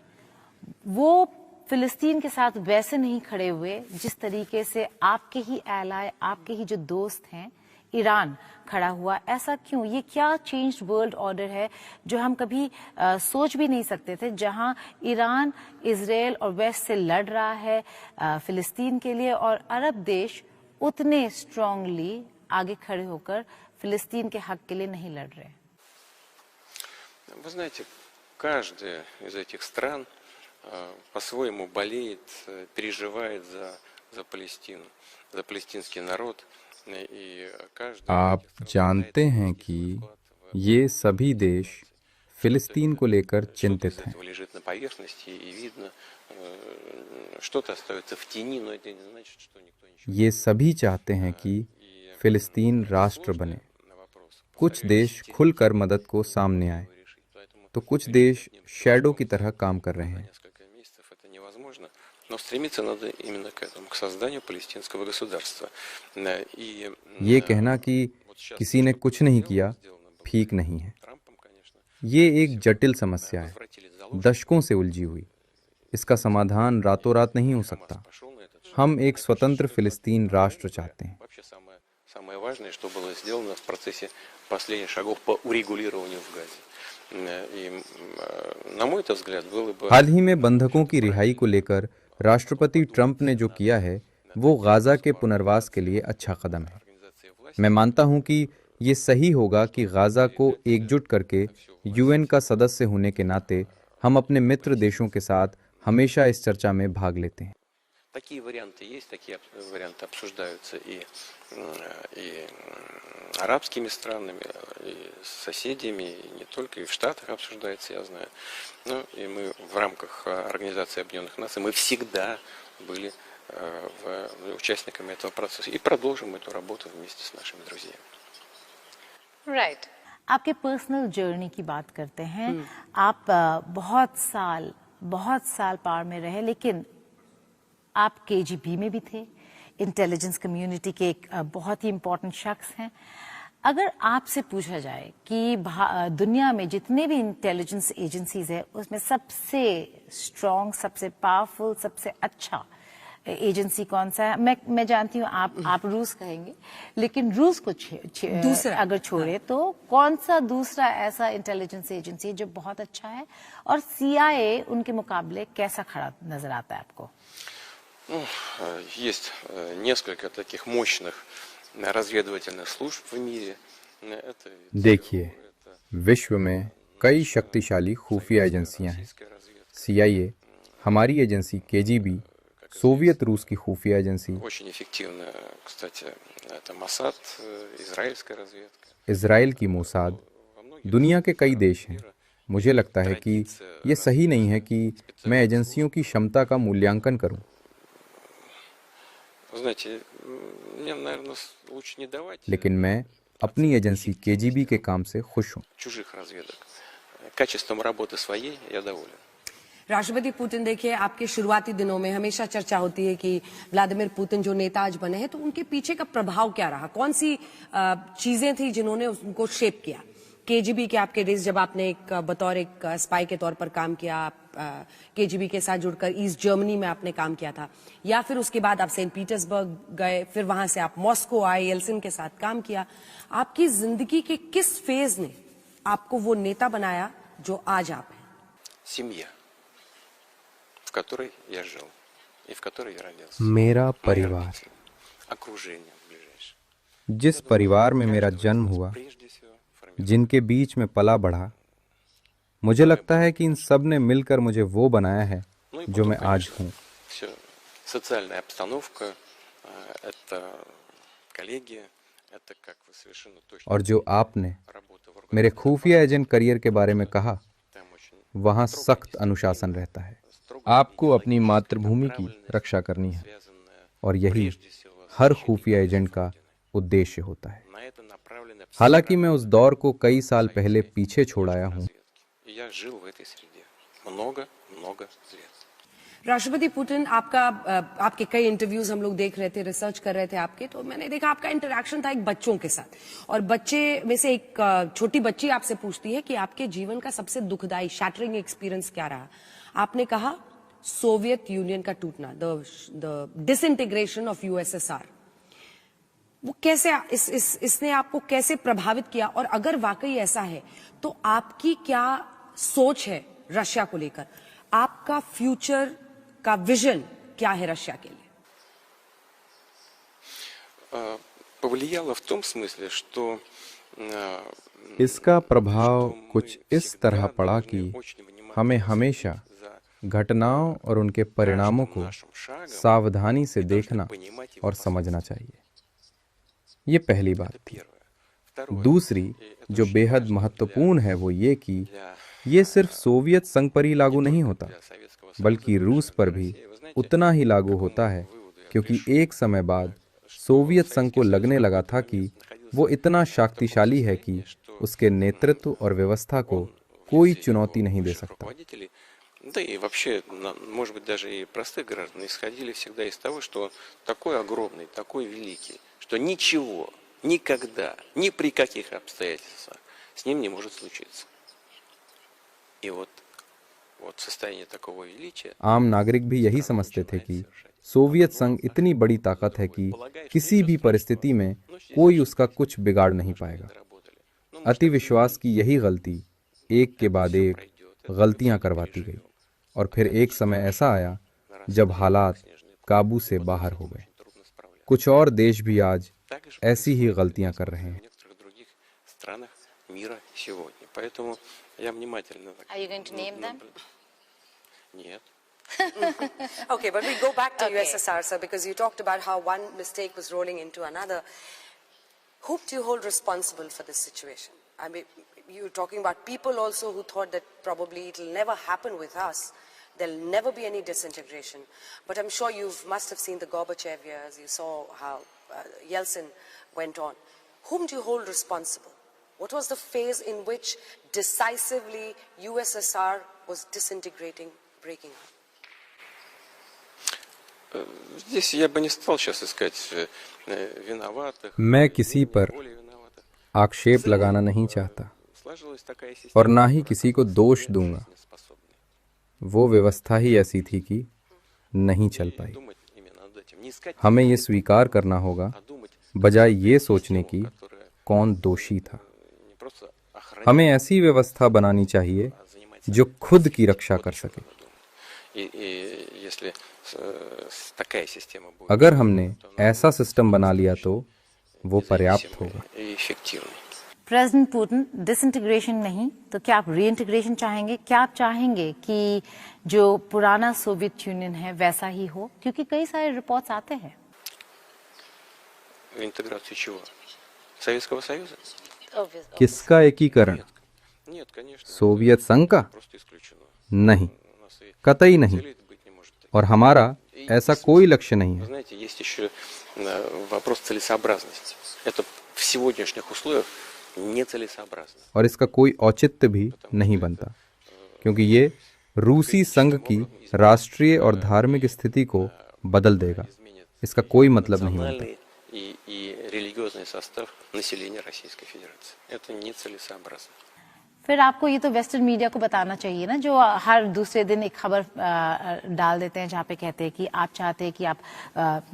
वो फिलिस्तीन के साथ वैसे नहीं खड़े हुए जिस तरीके से आपके ही एलाय, आपके ही जो दोस्त हैं ईरान खड़ा हुआ। ऐसा क्यों? ये क्या चेंज्ड वर्ल्ड ऑर्डर है जो हम कभी सोच भी नहीं सकते थे, जहां ईरान इजराइल और वेस्ट से लड़ रहा है फिलिस्तीन के लिए और अरब देश उतने स्ट्रांगली आगे खड़े होकर फिलिस्तीन के हक के लिए नहीं लड़ रहे। Вы знаете, каждая из этих стран по-своему болеет, переживает за Палестину, за палестинский народ. И каждый आप जानते हैं कि ये सभी देश फिलिस्तीन को लेकर चिंतित हैं। лежит на поверхности и видно, что-то остается в тени, но это не значит, что никто ничего. ये सभी चाहते हैं कि फिलिस्तीन राष्ट्र बने। कुछ देश खुलकर मदद को सामने आए तो कुछ देश शैडो की तरह काम कर रहे हैं। Несколько месяцев это невозможно, но стремиться надо именно к этому, к созданию палестинского государства. И ये कहना कि किसी ने कुछ नहीं किया ठीक नहीं है। Трампом, конечно, ये एक जटिल समस्या है, दशकों से उलझी हुई। इसका समाधान रातों रात नहीं हो सकता। пошел на этот шаг. हम एक स्वतंत्र फिलिस्तीन राष्ट्र चाहते हैं। Вообще самое важное, что было сделано в процессе последних шагов по урегулированию в Газе. И, на мой взгляд, было бы... हाल ही में बंधकों की रिहाई को लेकर राष्ट्रपति ट्रंप ने जो किया है वो गाजा के पुनर्वास के लिए अच्छा कदम है। मैं मानता हूं कि ये सही होगा कि गाजा को एकजुट करके यूएन का सदस्य होने के नाते हम अपने मित्र देशों के साथ हमेशा इस चर्चा में भाग लेते हैं। Такие варианты есть, такие варианты обсуждаются и арабскими странами, и с соседями, и не только, и в Штатах обсуждается, я знаю. Ну, и мы в рамках Организации Объединенных Наций, мы всегда были участниками этого процесса и продолжим эту работу вместе с нашими друзьями. Right. आपके पर्सनल जर्नी की बात करते हैं। आप बहुत साल पार में रहे, लेकिन आप केजीबी में भी थे, इंटेलिजेंस कम्युनिटी के एक बहुत ही इम्पोर्टेंट शख्स हैं। अगर आपसे पूछा जाए कि दुनिया में जितने भी इंटेलिजेंस एजेंसीज है उसमें सबसे स्ट्रॉन्ग, सबसे पावरफुल, सबसे अच्छा एजेंसी कौन सा है? मैं जानती हूँ आप रूस कहेंगे, लेकिन रूस को दूसरा अगर छोड़े तो कौन सा दूसरा ऐसा इंटेलिजेंस एजेंसी जो बहुत अच्छा है और CIA उनके मुकाबले कैसा खड़ा नजर आता है आपको? Есть несколько таких мощных разведывательных служб в мире. देखिए, विश्व में कई शक्तिशाली खुफिया एजेंसियां हैं। CIA, हमारी एजेंसी KGB, सोवियत रूस की खुफिया एजेंसी, Очень эффективно, кстати, это Моссад, израильская разведка. इजराइल की मोसाद, दुनिया के कई देश हैं। मुझे लगता है कि ये सही नहीं है कि मैं एजेंसियों की क्षमता का मूल्यांकन करूं। Знаете, мне, наверное, лучше не давать लेकिन मैं अपनी एजेंसी KGB के काम से खुश हूं। чужих разведок. Качеством работы своей я доволен. राष्ट्रपति पुतिन, देखिए आपके शुरुआती दिनों में हमेशा चर्चा होती है कि व्लादिमीर पुतिन जो नेता आज बने हैं तो उनके पीछे का प्रभाव क्या रहा, कौन सी चीजें थी जिन्होंने उनको शेप किया? KGB के आपके डेज जब आपने एक बतौर एक स्पाई के तौर पर काम किया, KGB के साथ जुड़कर ईस्ट जर्मनी में आपने काम किया था, या फिर उसके बाद आप सेंट पीटर्सबर्ग गए, फिर वहां से आप मॉस्को आए, येल्सिन के साथ काम किया। आपकी जिंदगी के किस फेज ने आपको वो नेता बनाया जो आज आप हैं? Семья, в которой я жил. и в которой я родился. मेरा Мои परिवार, родители, окружение ближайшее. जिस परिवार में मेरा जन्म हुआ, Прежде всего, формирует जिनके बीच में पला बढ़ा, मुझे लगता है कि इन सब ने मिलकर मुझे वो बनाया है Ну и जो потом, मैं आज конечно, हूँ। все. Социальная обстановка, это коллеги, это, как вы совершенно точно और जो आपने работа в मेरे органах खुफिया एजेंट करियर के बारे में कहा, там очень वहाँ सख्त अनुशासन रहता है। आपको अपनी मातृभूमि की रक्षा करनी है связанная और यही прежде всего с हर защитой खुफिया границ एजेंट का Родины. उद्देश्य होता है। На это направлены все हालांकि मैं उस работы दौर को कई साल पहले союзной पीछे छोड़ आया हूँ, разведки. И я жил в этой среде много лет. राष्ट्रपति पुतिन, आपके कई इंटरव्यूज हम लोग देख रहे थे, रिसर्च कर रहे थे आपके, तो मैंने देखा आपका इंटरेक्शन था एक बच्चों के साथ, और बच्चे में से एक छोटी बच्ची आपसे पूछती है कि आपके जीवन का सबसे दुखदाई शैटरिंग एक्सपीरियंस क्या रहा। आपने कहा सोवियत यूनियन का टूटना, द डिसइंटीग्रेशन ऑफ यूएसएसआर। वो कैसे इसने आपको कैसे प्रभावित किया, और अगर वाकई ऐसा है तो आपकी क्या सोच है रशिया को लेकर? आपका फ्यूचर का विजन क्या है रशिया के लिए? Повлияло в том смысле, что इसका प्रभाव कुछ इस तरह पड़ा कि हमें हमेशा घटनाओं और उनके परिणामों को सावधानी से देखना और समझना चाहिए। ये पहली बात थी। दूसरी, जो बेहद महत्वपूर्ण है, वो ये कि ये सिर्फ सोवियत संघ पर ही लागू नहीं होता, बल्कि रूस पर भी उतना ही लागू होता है, क्योंकि एक समय बाद सोवियत संघ को लगने लगा था कि वो इतना शक्तिशाली है कि उसके नेतृत्व और व्यवस्था को कोई चुनौती नहीं दे सकता। Да и вообще, может быть, даже и простых граждан исходили всегда из того, что он такой огромный, такой великий, что ничего, никогда, ни при каких обстоятельствах с ним не может случиться. И вот состояние такого величия... आम नागरिक भी यही समझते थे कि सोवियत संघ इतनी बड़ी ताकत है कि किसी भी परिस्थिति में कोई उसका कुछ बिगाड़ नहीं पाएगा। अति विश्वास की यही गलती एक के बाद एक गलतियां करवाती गई, और फिर एक समय ऐसा आया जब हालात काबू से बाहर हो गए। कुछ और देश भी आज ऐसी ही गलतियां कर रहे हैं। Are you going to name them? Нет. Okay, but we go back to Okay. USSR, sir, because you talked about how one mistake was rolling into another. Whom do you hold responsible for this situation? I mean, you're talking about people also who thought that probably it'll never happen with us. There'll never be any disintegration. But I'm sure you must have seen the Gorbachev years. You saw how Yeltsin went on. Whom do you hold responsible? What was the phase in which decisively USSR was disintegrating, breaking up? Здесь я бы не стал сейчас искать виноватых. मैं किसी पर более виноватых. आक्षेप लगाना नहीं चाहता Сложилась такая система, और ना ही किसी को दोष दूंगा। способная वो व्यवस्था ही ऐसी थी कि नहीं चल पाई। думать именно над этим. Не искать, हमें ये स्वीकार करना होगा, а думать, बजाय ये सोचने की которая कौन दोषी था। не просто охранять, हमें ऐसी व्यवस्था बनानी चाहिए а заниматься जो खुद की रक्षा कर सके। И если такая система будет अगर हमने ऐसा सिस्टम बना लिया तो वो पर्याप्त होगा। и эффективной. प्रेसिडेंट पुतिन, डिसइंटीग्रेशन नहीं तो क्या आप रीइंटीग्रेशन चाहेंगे? क्या आप चाहेंगे कि जो पुराना सोवियत यूनियन है वैसा ही हो? क्योंकि कई सारे रिपोर्ट्स आते हैं। Интеграцию чего? Советского Союза? किसका एकीकरण? Нет, конечно. सोवियत संघ का? Просто исключено. नहीं, У нас и कतई नहीं। целей быть не может. और हमारा ऐसा कोई लक्ष्य नहीं Вы है। знаете, есть еще вопрос целесообразности. Это в сегодняшних условиях нецелесообразно. और इसका कोई औचित्य भी नहीं बनता, क्योंकि ये रूसी संघ की राष्ट्रीय और धार्मिक स्थिति को बदल देगा। इसका कोई मतलब नहीं बनता। Национальный и религиозный состав населения Российской Федерации. Это нецелесообразно. फिर आपको ये तो वेस्टर्न मीडिया को बताना चाहिए ना, जो हर दूसरे दिन एक खबर डाल देते हैं जहाँ पे कहते हैं कि आप चाहते हैं कि आप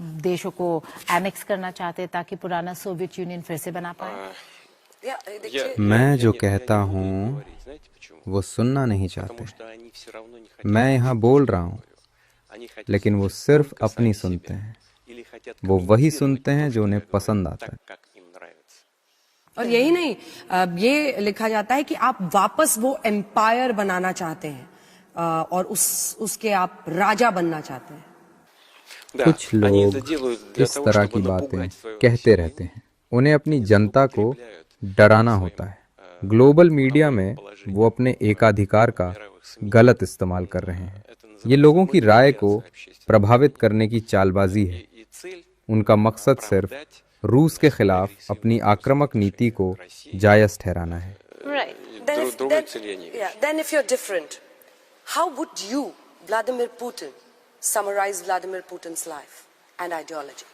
देशों को एनेक्स करना चाहते हैं ताकि पुराना सोवियत यूनियन फिर से बना पाए। मैं जो कहता हूँ वो सुनना नहीं चाहते। मैं यहाँ बोल रहा हूँ, लेकिन वो सिर्फ अपनी सुनते हैं। वो वही सुनते हैं जो उन्हें पसंद आता है। और यही नहीं, ये लिखा जाता है कि आप वापस वो एम्पायर बनाना चाहते हैं और उसके आप राजा बनना चाहते हैं। कुछ लोग इस तरह की बातें कहते रहते हैं। उन्हें अपनी जनता को डराना होता है। ग्लोबल मीडिया में वो अपने एकाधिकार का गलत इस्तेमाल कर रहे हैं। ये लोगों की राय को प्रभावित करने की चालबाजी है। उनका मकसद सिर्फ रूस के खिलाफ अपनी आक्रामक नीति को जायज ठहराना है। Then if you're different, how would you, Vladimir Putin, summarize Vladimir Putin's life and ideology?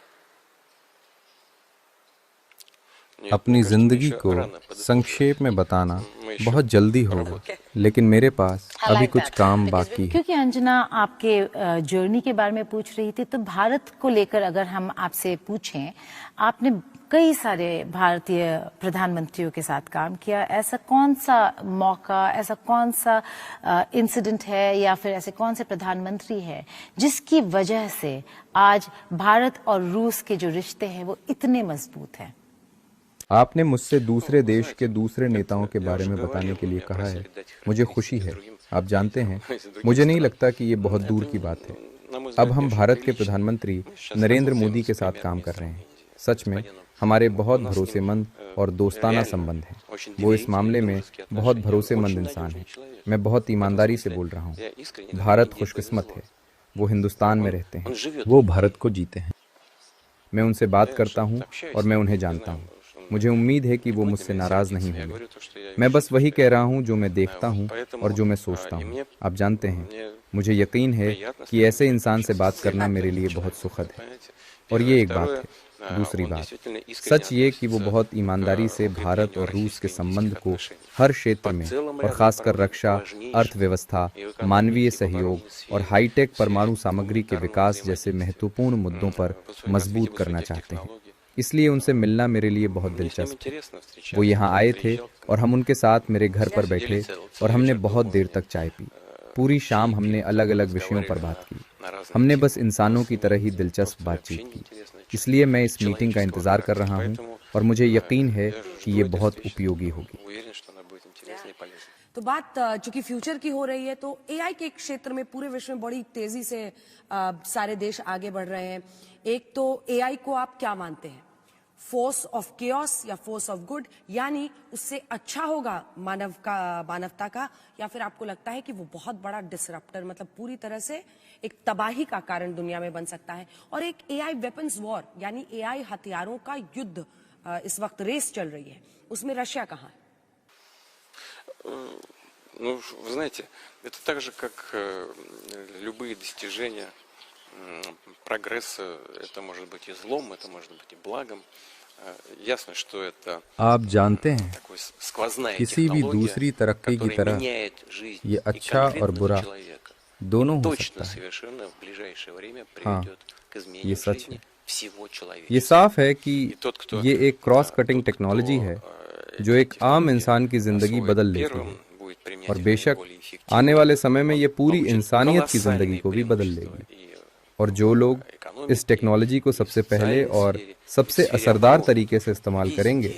अपनी जिंदगी को संक्षेप में बताना बहुत जल्दी होगा, लेकिन मेरे पास अभी कुछ काम बाकी है। क्योंकि अंजना आपके जर्नी के बारे में पूछ रही थी, तो भारत को लेकर अगर हम आपसे पूछें, आपने कई सारे भारतीय प्रधानमंत्रियों के साथ काम किया। ऐसा कौन सा मौका, ऐसा कौन सा इंसिडेंट है या फिर ऐसे कौन से प्रधानमंत्री है जिसकी वजह से आज भारत और रूस के जो रिश्ते हैं वो इतने मजबूत हैं? आपने मुझसे दूसरे देश के दूसरे नेताओं के बारे में बताने के लिए कहा है। मुझे खुशी है। आप जानते हैं, मुझे नहीं लगता कि ये बहुत दूर की बात है। अब हम भारत के प्रधानमंत्री नरेंद्र मोदी के साथ काम कर रहे हैं। सच में हमारे बहुत भरोसेमंद और दोस्ताना संबंध हैं। वो इस मामले में बहुत भरोसेमंद इंसान है। मैं बहुत ईमानदारी से बोल रहा हूँ। भारत खुशकिस्मत है, वो हिंदुस्तान में रहते हैं, वो भारत को जीते हैं। मैं उनसे बात करता हूँ और मैं उन्हें जानता हूँ। मुझे उम्मीद है कि वो मुझसे नाराज नहीं होंगे। मैं बस वही कह रहा हूँ जो मैं देखता हूँ और जो मैं सोचता हूँ। आप जानते हैं, मुझे यकीन है कि ऐसे इंसान से बात करना मेरे लिए बहुत सुखद है। और ये एक बात है। दूसरी बात, सच ये कि वो बहुत ईमानदारी से भारत और रूस के संबंध को हर क्षेत्र में और खासकर रक्षा, अर्थव्यवस्था, मानवीय सहयोग और हाईटेक परमाणु सामग्री के विकास जैसे महत्वपूर्ण मुद्दों पर मजबूत करना चाहते हैं। इसलिए उनसे मिलना मेरे लिए बहुत दिलचस्प है। वो यहाँ आए थे और हम उनके साथ मेरे घर पर बैठे और हमने बहुत देर तक चाय पी। पूरी शाम हमने अलग अलग विषयों पर बात की। हमने बस इंसानों की तरह ही दिलचस्प बातचीत की। इसलिए मैं इस मीटिंग का इंतजार कर रहा हूँ और मुझे यकीन है कि ये बहुत उपयोगी होगी। तो बात चूंकि फ्यूचर की हो रही है, तो एआई के क्षेत्र में पूरे विश्व में बड़ी तेजी से सारे देश आगे बढ़ रहे हैं। एक तो एआई को आप क्या मानते हैं, फोर्स ऑफ केओस या फोर्स ऑफ गुड, यानी उससे अच्छा होगा मानवता का, या फिर आपको लगता है कि वो बहुत बड़ा डिसरप्टर, मतलब पूरी तरह से एक तबाही का कारण दुनिया में बन सकता है? और एक एआई वेपन्स वॉर, यानी एआई हथियारों का युद्ध इस वक्त रेस चल रही है, उसमें रशिया कहाँ है? Ну, вы знаете, это так же, как любые достижения прогресса. Это может быть и злом, это может быть и благом. Ясно, что это आप जानते हैं, такой сквозная किसी भी दूसरी तरक्की की तरह меняет жизнь ये и अच्छा और конкретного बुरा человека. दोनों हो Точно सकता है। совершенно в ближайшее время हाँ, приведет к ये изменению सच жизни है। всего ये человечества. साफ है कि ये एक क्रॉस कटिंग टेक्नोलॉजी है जो एक आम इंसान की जिंदगी बदल लेती है, और बेशक आने वाले समय में ये पूरी इंसानियत की जिंदगी को भी बदल लेगी। और जो लोग इस टेक्नोलॉजी को सबसे पहले और सबसे असरदार तरीके से इस्तेमाल करेंगे,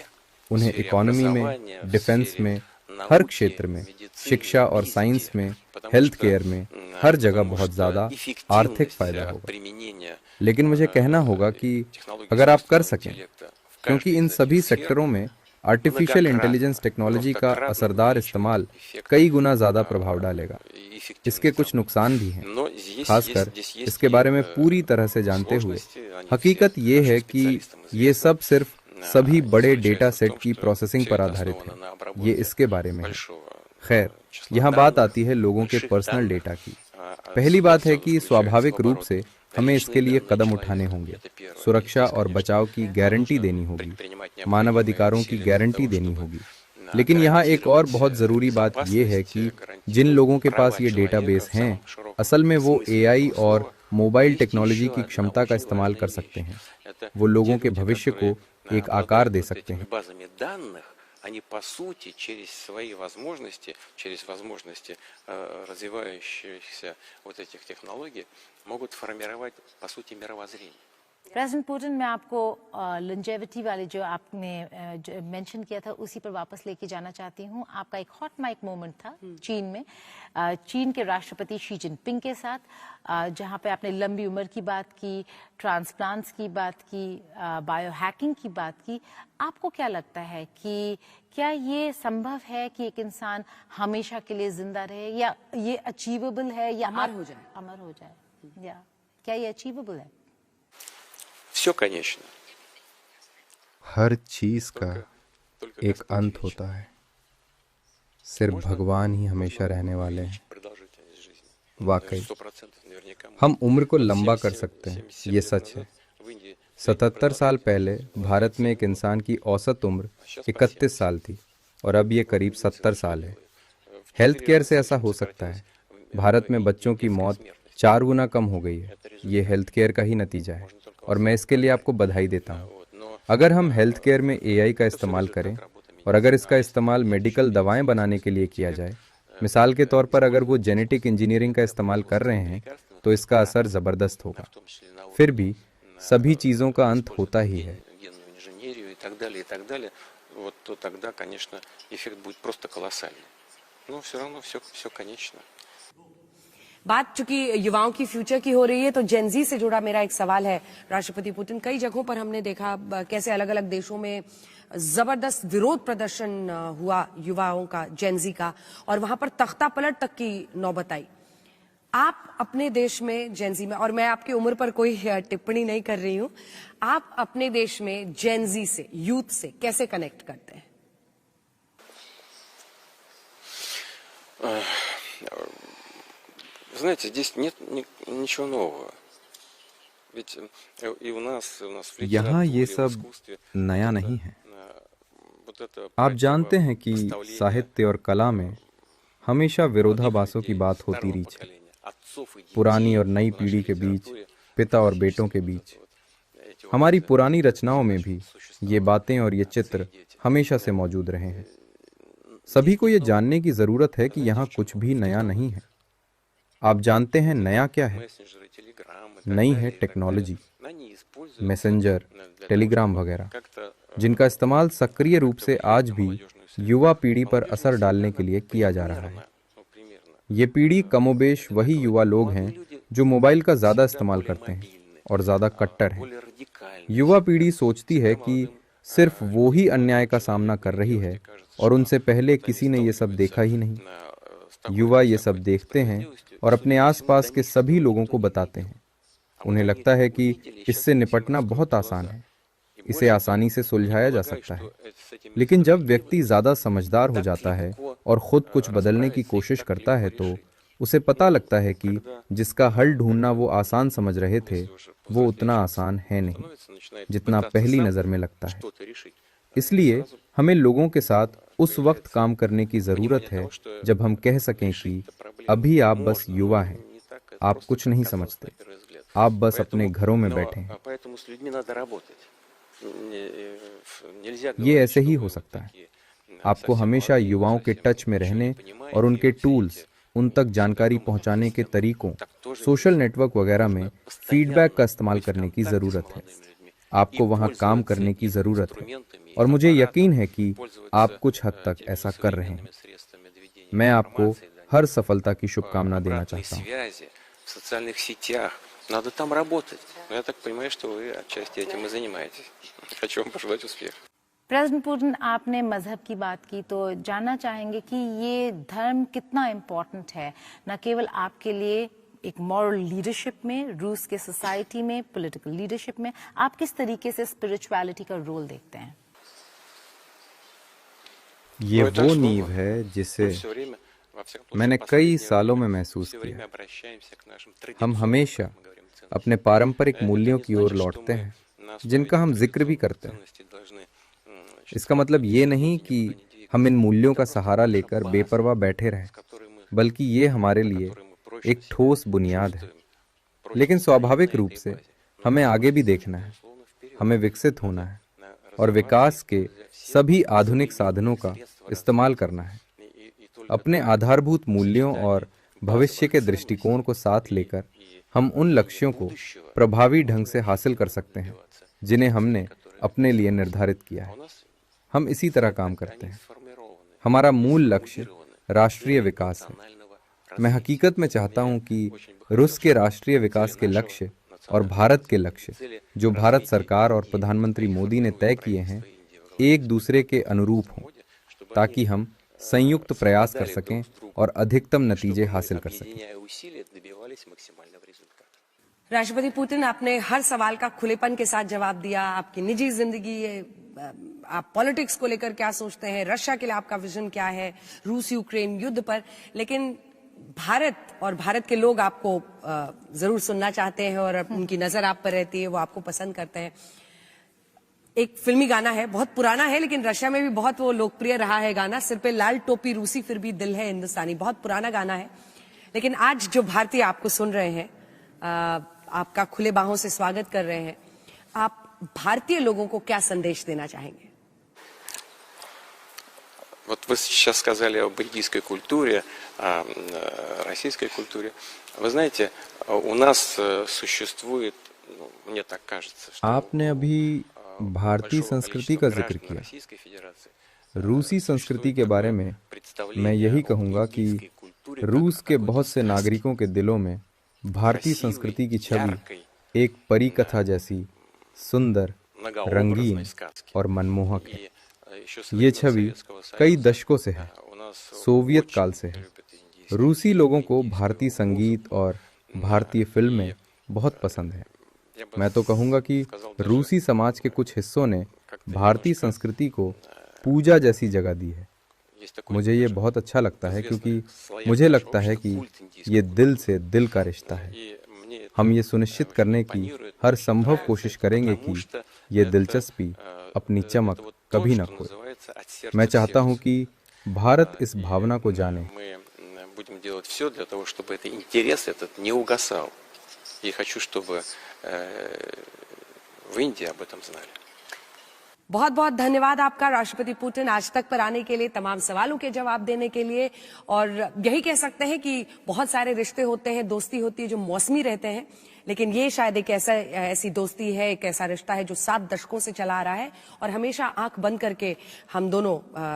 उन्हें इकोनॉमी में, डिफेंस में, हर क्षेत्र में, शिक्षा और साइंस में, हेल्थ केयर में, हर जगह बहुत ज़्यादा आर्थिक फायदा होगा। लेकिन मुझे कहना होगा कि अगर आप कर सकें, क्योंकि इन सभी सेक्टरों में आर्टिफिशियल इंटेलिजेंस टेक्नोलॉजी का असरदार इस्तेमाल कई गुना ज़्यादा प्रभाव डालेगा। इसके कुछ नुकसान भी हैं, खासकर इसके बारे में पूरी तरह से जानते हुए। हकीकत ये है कि ये सब सिर्फ सभी बड़े डेटा सेट की प्रोसेसिंग पर आधारित है। ये इसके बारे में है। खैर, यहाँ बात आती है लोगों के पर्सनल डेटा की। पहली बात है कि स्वाभाविक रूप से हमें इसके लिए कदम उठाने होंगे। सुरक्षा और बचाव की गारंटी देनी होगी, मानवाधिकारों की गारंटी देनी होगी। लेकिन यहाँ एक और बहुत ज़रूरी बात यह है कि जिन लोगों के पास ये डेटाबेस हैं, असल में वो एआई और मोबाइल टेक्नोलॉजी की क्षमता का इस्तेमाल कर सकते हैं। वो लोगों के भविष्य को एक आकार दे सकते हैं। они по сути через свои возможности, через возможности развивающихся вот этих технологий могут формировать по сути मировоззрение. प्रेसिडेंट पुतिन, मैं आपको लॉन्जेविटी वाले जो आपने मेंशन किया था उसी पर वापस लेके जाना चाहती हूँ। आपका एक हॉट माइक मोमेंट था चीन में, चीन के राष्ट्रपति शी जिनपिंग के साथ, जहाँ पे आपने लंबी उम्र की बात की, ट्रांसप्लांट्स की बात की, बायो हैकिंग की बात की। आपको क्या लगता है कि क्या ये संभव है कि एक इंसान हमेशा के लिए जिंदा रहे, या ये अचीवेबल है, या अमर हो जाए, या क्या ये अचीवेबल है? Все конечно. हर चीज का एक अंत होता है, सिर्फ भगवान ही हमेशा रहने वाले हैं। वाकई हम उम्र को लंबा कर सकते हैं, ये सच है। 77 साल पहले भारत में एक इंसान की औसत उम्र 31 साल थी और अब ये करीब 70 साल है। हेल्थ केयर से ऐसा हो सकता है। भारत में बच्चों की मौत 4 गुना कम हो गई है। ये हेल्थ केयर का ही नतीजा है और मैं इसके लिए आपको बधाई देता हूँ। अगर हम हेल्थ केयर में एआई का इस्तेमाल करें और अगर इसका इस्तेमाल मेडिकल दवाएं बनाने के लिए किया जाए, मिसाल के तौर पर अगर वो जेनेटिक इंजीनियरिंग का इस्तेमाल कर रहे हैं, तो इसका असर ज़बरदस्त होगा। फिर भी सभी चीज़ों का अंत होता ही है। Вот то тогда, конечно, эффект будет просто колоссальный. Но все равно все конечно. बात चूंकि युवाओं की फ्यूचर की हो रही है, तो जेनजी से जुड़ा मेरा एक सवाल है राष्ट्रपति पुतिन। कई जगहों पर हमने देखा कैसे अलग अलग देशों में जबरदस्त विरोध प्रदर्शन हुआ युवाओं का, जेनजी का, और वहां पर तख्ता पलट तक की नौबत आई। आप अपने देश में जेनजी में, और मैं आपकी उम्र पर कोई टिप्पणी नहीं कर रही हूं, आप अपने देश में जेनजी से, यूथ से कैसे कनेक्ट करते हैं? Знаете, здесь нет ничего нового. Ведь и у нас в यहाँ ये литературе, в सब искусстве नया नहीं है। вот это आप जानते हैं कि साहित्य और कला में हमेशा विरोधाभासों की बात होती रही है। पुरानी और नई पीढ़ी के बीच, पिता और बेटों के बीच। हमारी पुरानी रचनाओं में भी ये बातें और ये चित्र हमेशा से मौजूद रहे हैं। सभी को ये जानने की जरूरत है कि यहाँ कुछ भी नया नहीं है। आप जानते हैं नया क्या है? नई है टेक्नोलॉजी, मैसेंजर, टेलीग्राम वगैरह, जिनका इस्तेमाल सक्रिय रूप से आज भी युवा पीढ़ी पर असर डालने के लिए किया जा रहा है। ये पीढ़ी कमोबेश वही युवा लोग हैं जो मोबाइल का ज्यादा इस्तेमाल करते हैं और ज्यादा कट्टर हैं। युवा पीढ़ी सोचती है कि सिर्फ वो ही अन्याय का सामना कर रही है और उनसे पहले किसी ने ये सब देखा ही नहीं। युवा ये सब देखते हैं और अपने आसपास के सभी लोगों को बताते हैं। उन्हें लगता है कि इससे निपटना बहुत आसान है, इसे आसानी से सुलझाया जा सकता है। लेकिन जब व्यक्ति ज्यादा समझदार हो जाता है और खुद कुछ बदलने की कोशिश करता है, तो उसे पता लगता है कि जिसका हल ढूंढना वो आसान समझ रहे थे, वो उतना आसान है नहीं जितना पहली नजर में लगता है। इसलिए हमें लोगों के साथ उस वक्त काम करने की जरूरत है जब हम कह सकें कि अभी आप बस युवा हैं, आप कुछ नहीं समझते, आप बस अपने घरों में बैठे हैं। ये ऐसे ही हो सकता है। आपको हमेशा युवाओं के टच में रहने और उनके टूल्स, उन तक जानकारी पहुंचाने के तरीकों, सोशल नेटवर्क वगैरह में फीडबैक का इस्तेमाल करने की जरूरत है। आपको वहां काम करने की जरूरत है और मुझे यकीन है कि आप कुछ हद तक ऐसा कर रहे हैं। मैं आपको हर सफलता की शुभकामना देना चाहता हूँ। Надо там работать. Но я так понимаю, что вы отчасти этим и занимаетесь. Хочу вам пожелать успеха. प्रेसिडेंट पुतिन, आपने मजहब की बात की, तो जानना चाहेंगे कि ये धर्म कितना इम्पोर्टेंट है, न केवल आपके लिए एक मॉरल लीडरशिप में, रूस के सोसाइटी में, पॉलिटिकल लीडरशिप में। आप किस तरीके से स्पिरिचुअलिटी का रोल देखते हैं? ये वो नींव है जिसे मैंने कई सालों में महसूस किया। हम हमेशा अपने पारंपरिक मूल्यों की ओर लौटते हैं, जिनका हम जिक्र भी करते हैं। इसका मतलब ये नहीं कि हम इन मूल्यों का सहारा लेकर बेपरवाह बैठे रहें, बल्कि ये हमारे लिए एक ठोस बुनियाद है। लेकिन स्वाभाविक रूप से हमें आगे भी देखना है, हमें विकसित होना है, और विकास के सभी आधुनिक साधनों का इस्तेमाल करना है। अपने आधारभूत मूल्यों और भविष्य के दृष्टिकोण को साथ लेकर हम उन लक्ष्यों को प्रभावी ढंग से हासिल कर सकते हैं जिन्हें हमने अपने लिए निर्धारित किया है। हम इसी तरह काम करते हैं। हमारा मूल लक्ष्य राष्ट्रीय विकास है। मैं हकीकत में चाहता हूं कि रूस के राष्ट्रीय विकास के लक्ष्य और भारत के लक्ष्य जो भारत सरकार और प्रधानमंत्री मोदी ने तय किए हैं एक दूसरे के अनुरूप हों, ताकि हम संयुक्त प्रयास कर सकें और अधिकतम नतीजे हासिल कर सकें। राष्ट्रपति पुतिन, आपने हर सवाल का खुलेपन के साथ जवाब दिया। आपकी निजी जिंदगी, आप पॉलिटिक्स को लेकर क्या सोचते हैं, रशिया के लिए आपका विजन क्या है, रूस यूक्रेन युद्ध पर, लेकिन भारत और भारत के लोग आपको जरूर सुनना चाहते हैं और उनकी नजर आप पर रहती है, वो आपको पसंद करते हैं। एक फिल्मी गाना है, बहुत पुराना है, लेकिन रशिया में भी बहुत वो लोकप्रिय रहा है गाना, सिर पे लाल टोपी रूसी फिर भी दिल है हिंदुस्तानी। बहुत पुराना गाना है, लेकिन आज जो भारतीय आपको सुन रहे हैं, आपका खुले बाहों से स्वागत कर रहे हैं, आप भारतीय लोगों को क्या संदेश देना चाहेंगे? Вот вы сейчас сказали об бельгийской культуре, о российской культуре. Вы знаете, у нас существует, мне так кажется, что आपने अभी भारतीय संस्कृति का जिक्र किया। रूसी संस्कृति के बारे में मैं यही कहूँगा कि रूस के बहुत से नागरिकों के दिलों में भारतीय संस्कृति की छवि एक परी कथा जैसी सुंदर, रंगीन और मनमोहक है। ये छवि कई दशकों से है, सोवियत काल से है। रूसी लोगों को भारतीय संगीत और भारतीय फिल्में बहुत पसंद है। मैं तो कहूँगा कि रूसी समाज के कुछ हिस्सों ने भारतीय संस्कृति को पूजा जैसी जगह दी है। मुझे ये बहुत अच्छा लगता है, क्योंकि मुझे लगता है कि ये दिल से दिल का रिश्ता है। हम ये सुनिश्चित करने की हर संभव कोशिश करेंगे कि ये दिलचस्पी अपनी चमक कभी न खोए। मैं चाहता हूँ कि भारत इस भावना को जाने। И хочу, чтобы в Индии об этом знали. बहुत बहुत धन्यवाद आपका राष्ट्रपति पुतिन, आज तक पर आने के लिए, तमाम सवालों के जवाब देने के लिए। और यही कह सकते हैं कि बहुत सारे रिश्ते होते हैं, दोस्ती होती है जो मौसमी रहते हैं, लेकिन ये शायद एक ऐसी दोस्ती है, एक ऐसा रिश्ता है जो 7 दशकों से चला आ रहा है और हमेशा आंख बंद करके हम दोनों,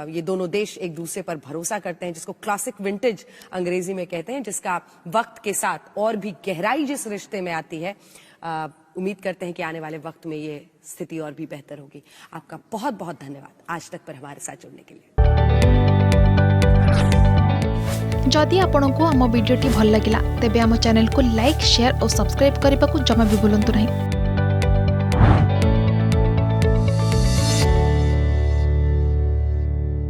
ये दोनों देश एक दूसरे पर भरोसा करते हैं, जिसको क्लासिक विंटेज अंग्रेजी में कहते हैं, जिसका वक्त के साथ और भी गहराई जिस रिश्ते में आती है। उम्मीद करते हैं कि आने वाले वक्त में ये स्थिति और भी बेहतर होगी। आपका बहुत बहुत धन्यवाद आज तक पर हमारे साथ जुड़ने के लिए। जदि आपंक आम भिडी भल लगा तेब आम चैनल को लाइक, शेयर और सब्सक्राइब करने को जमा भी भूलु नहीं।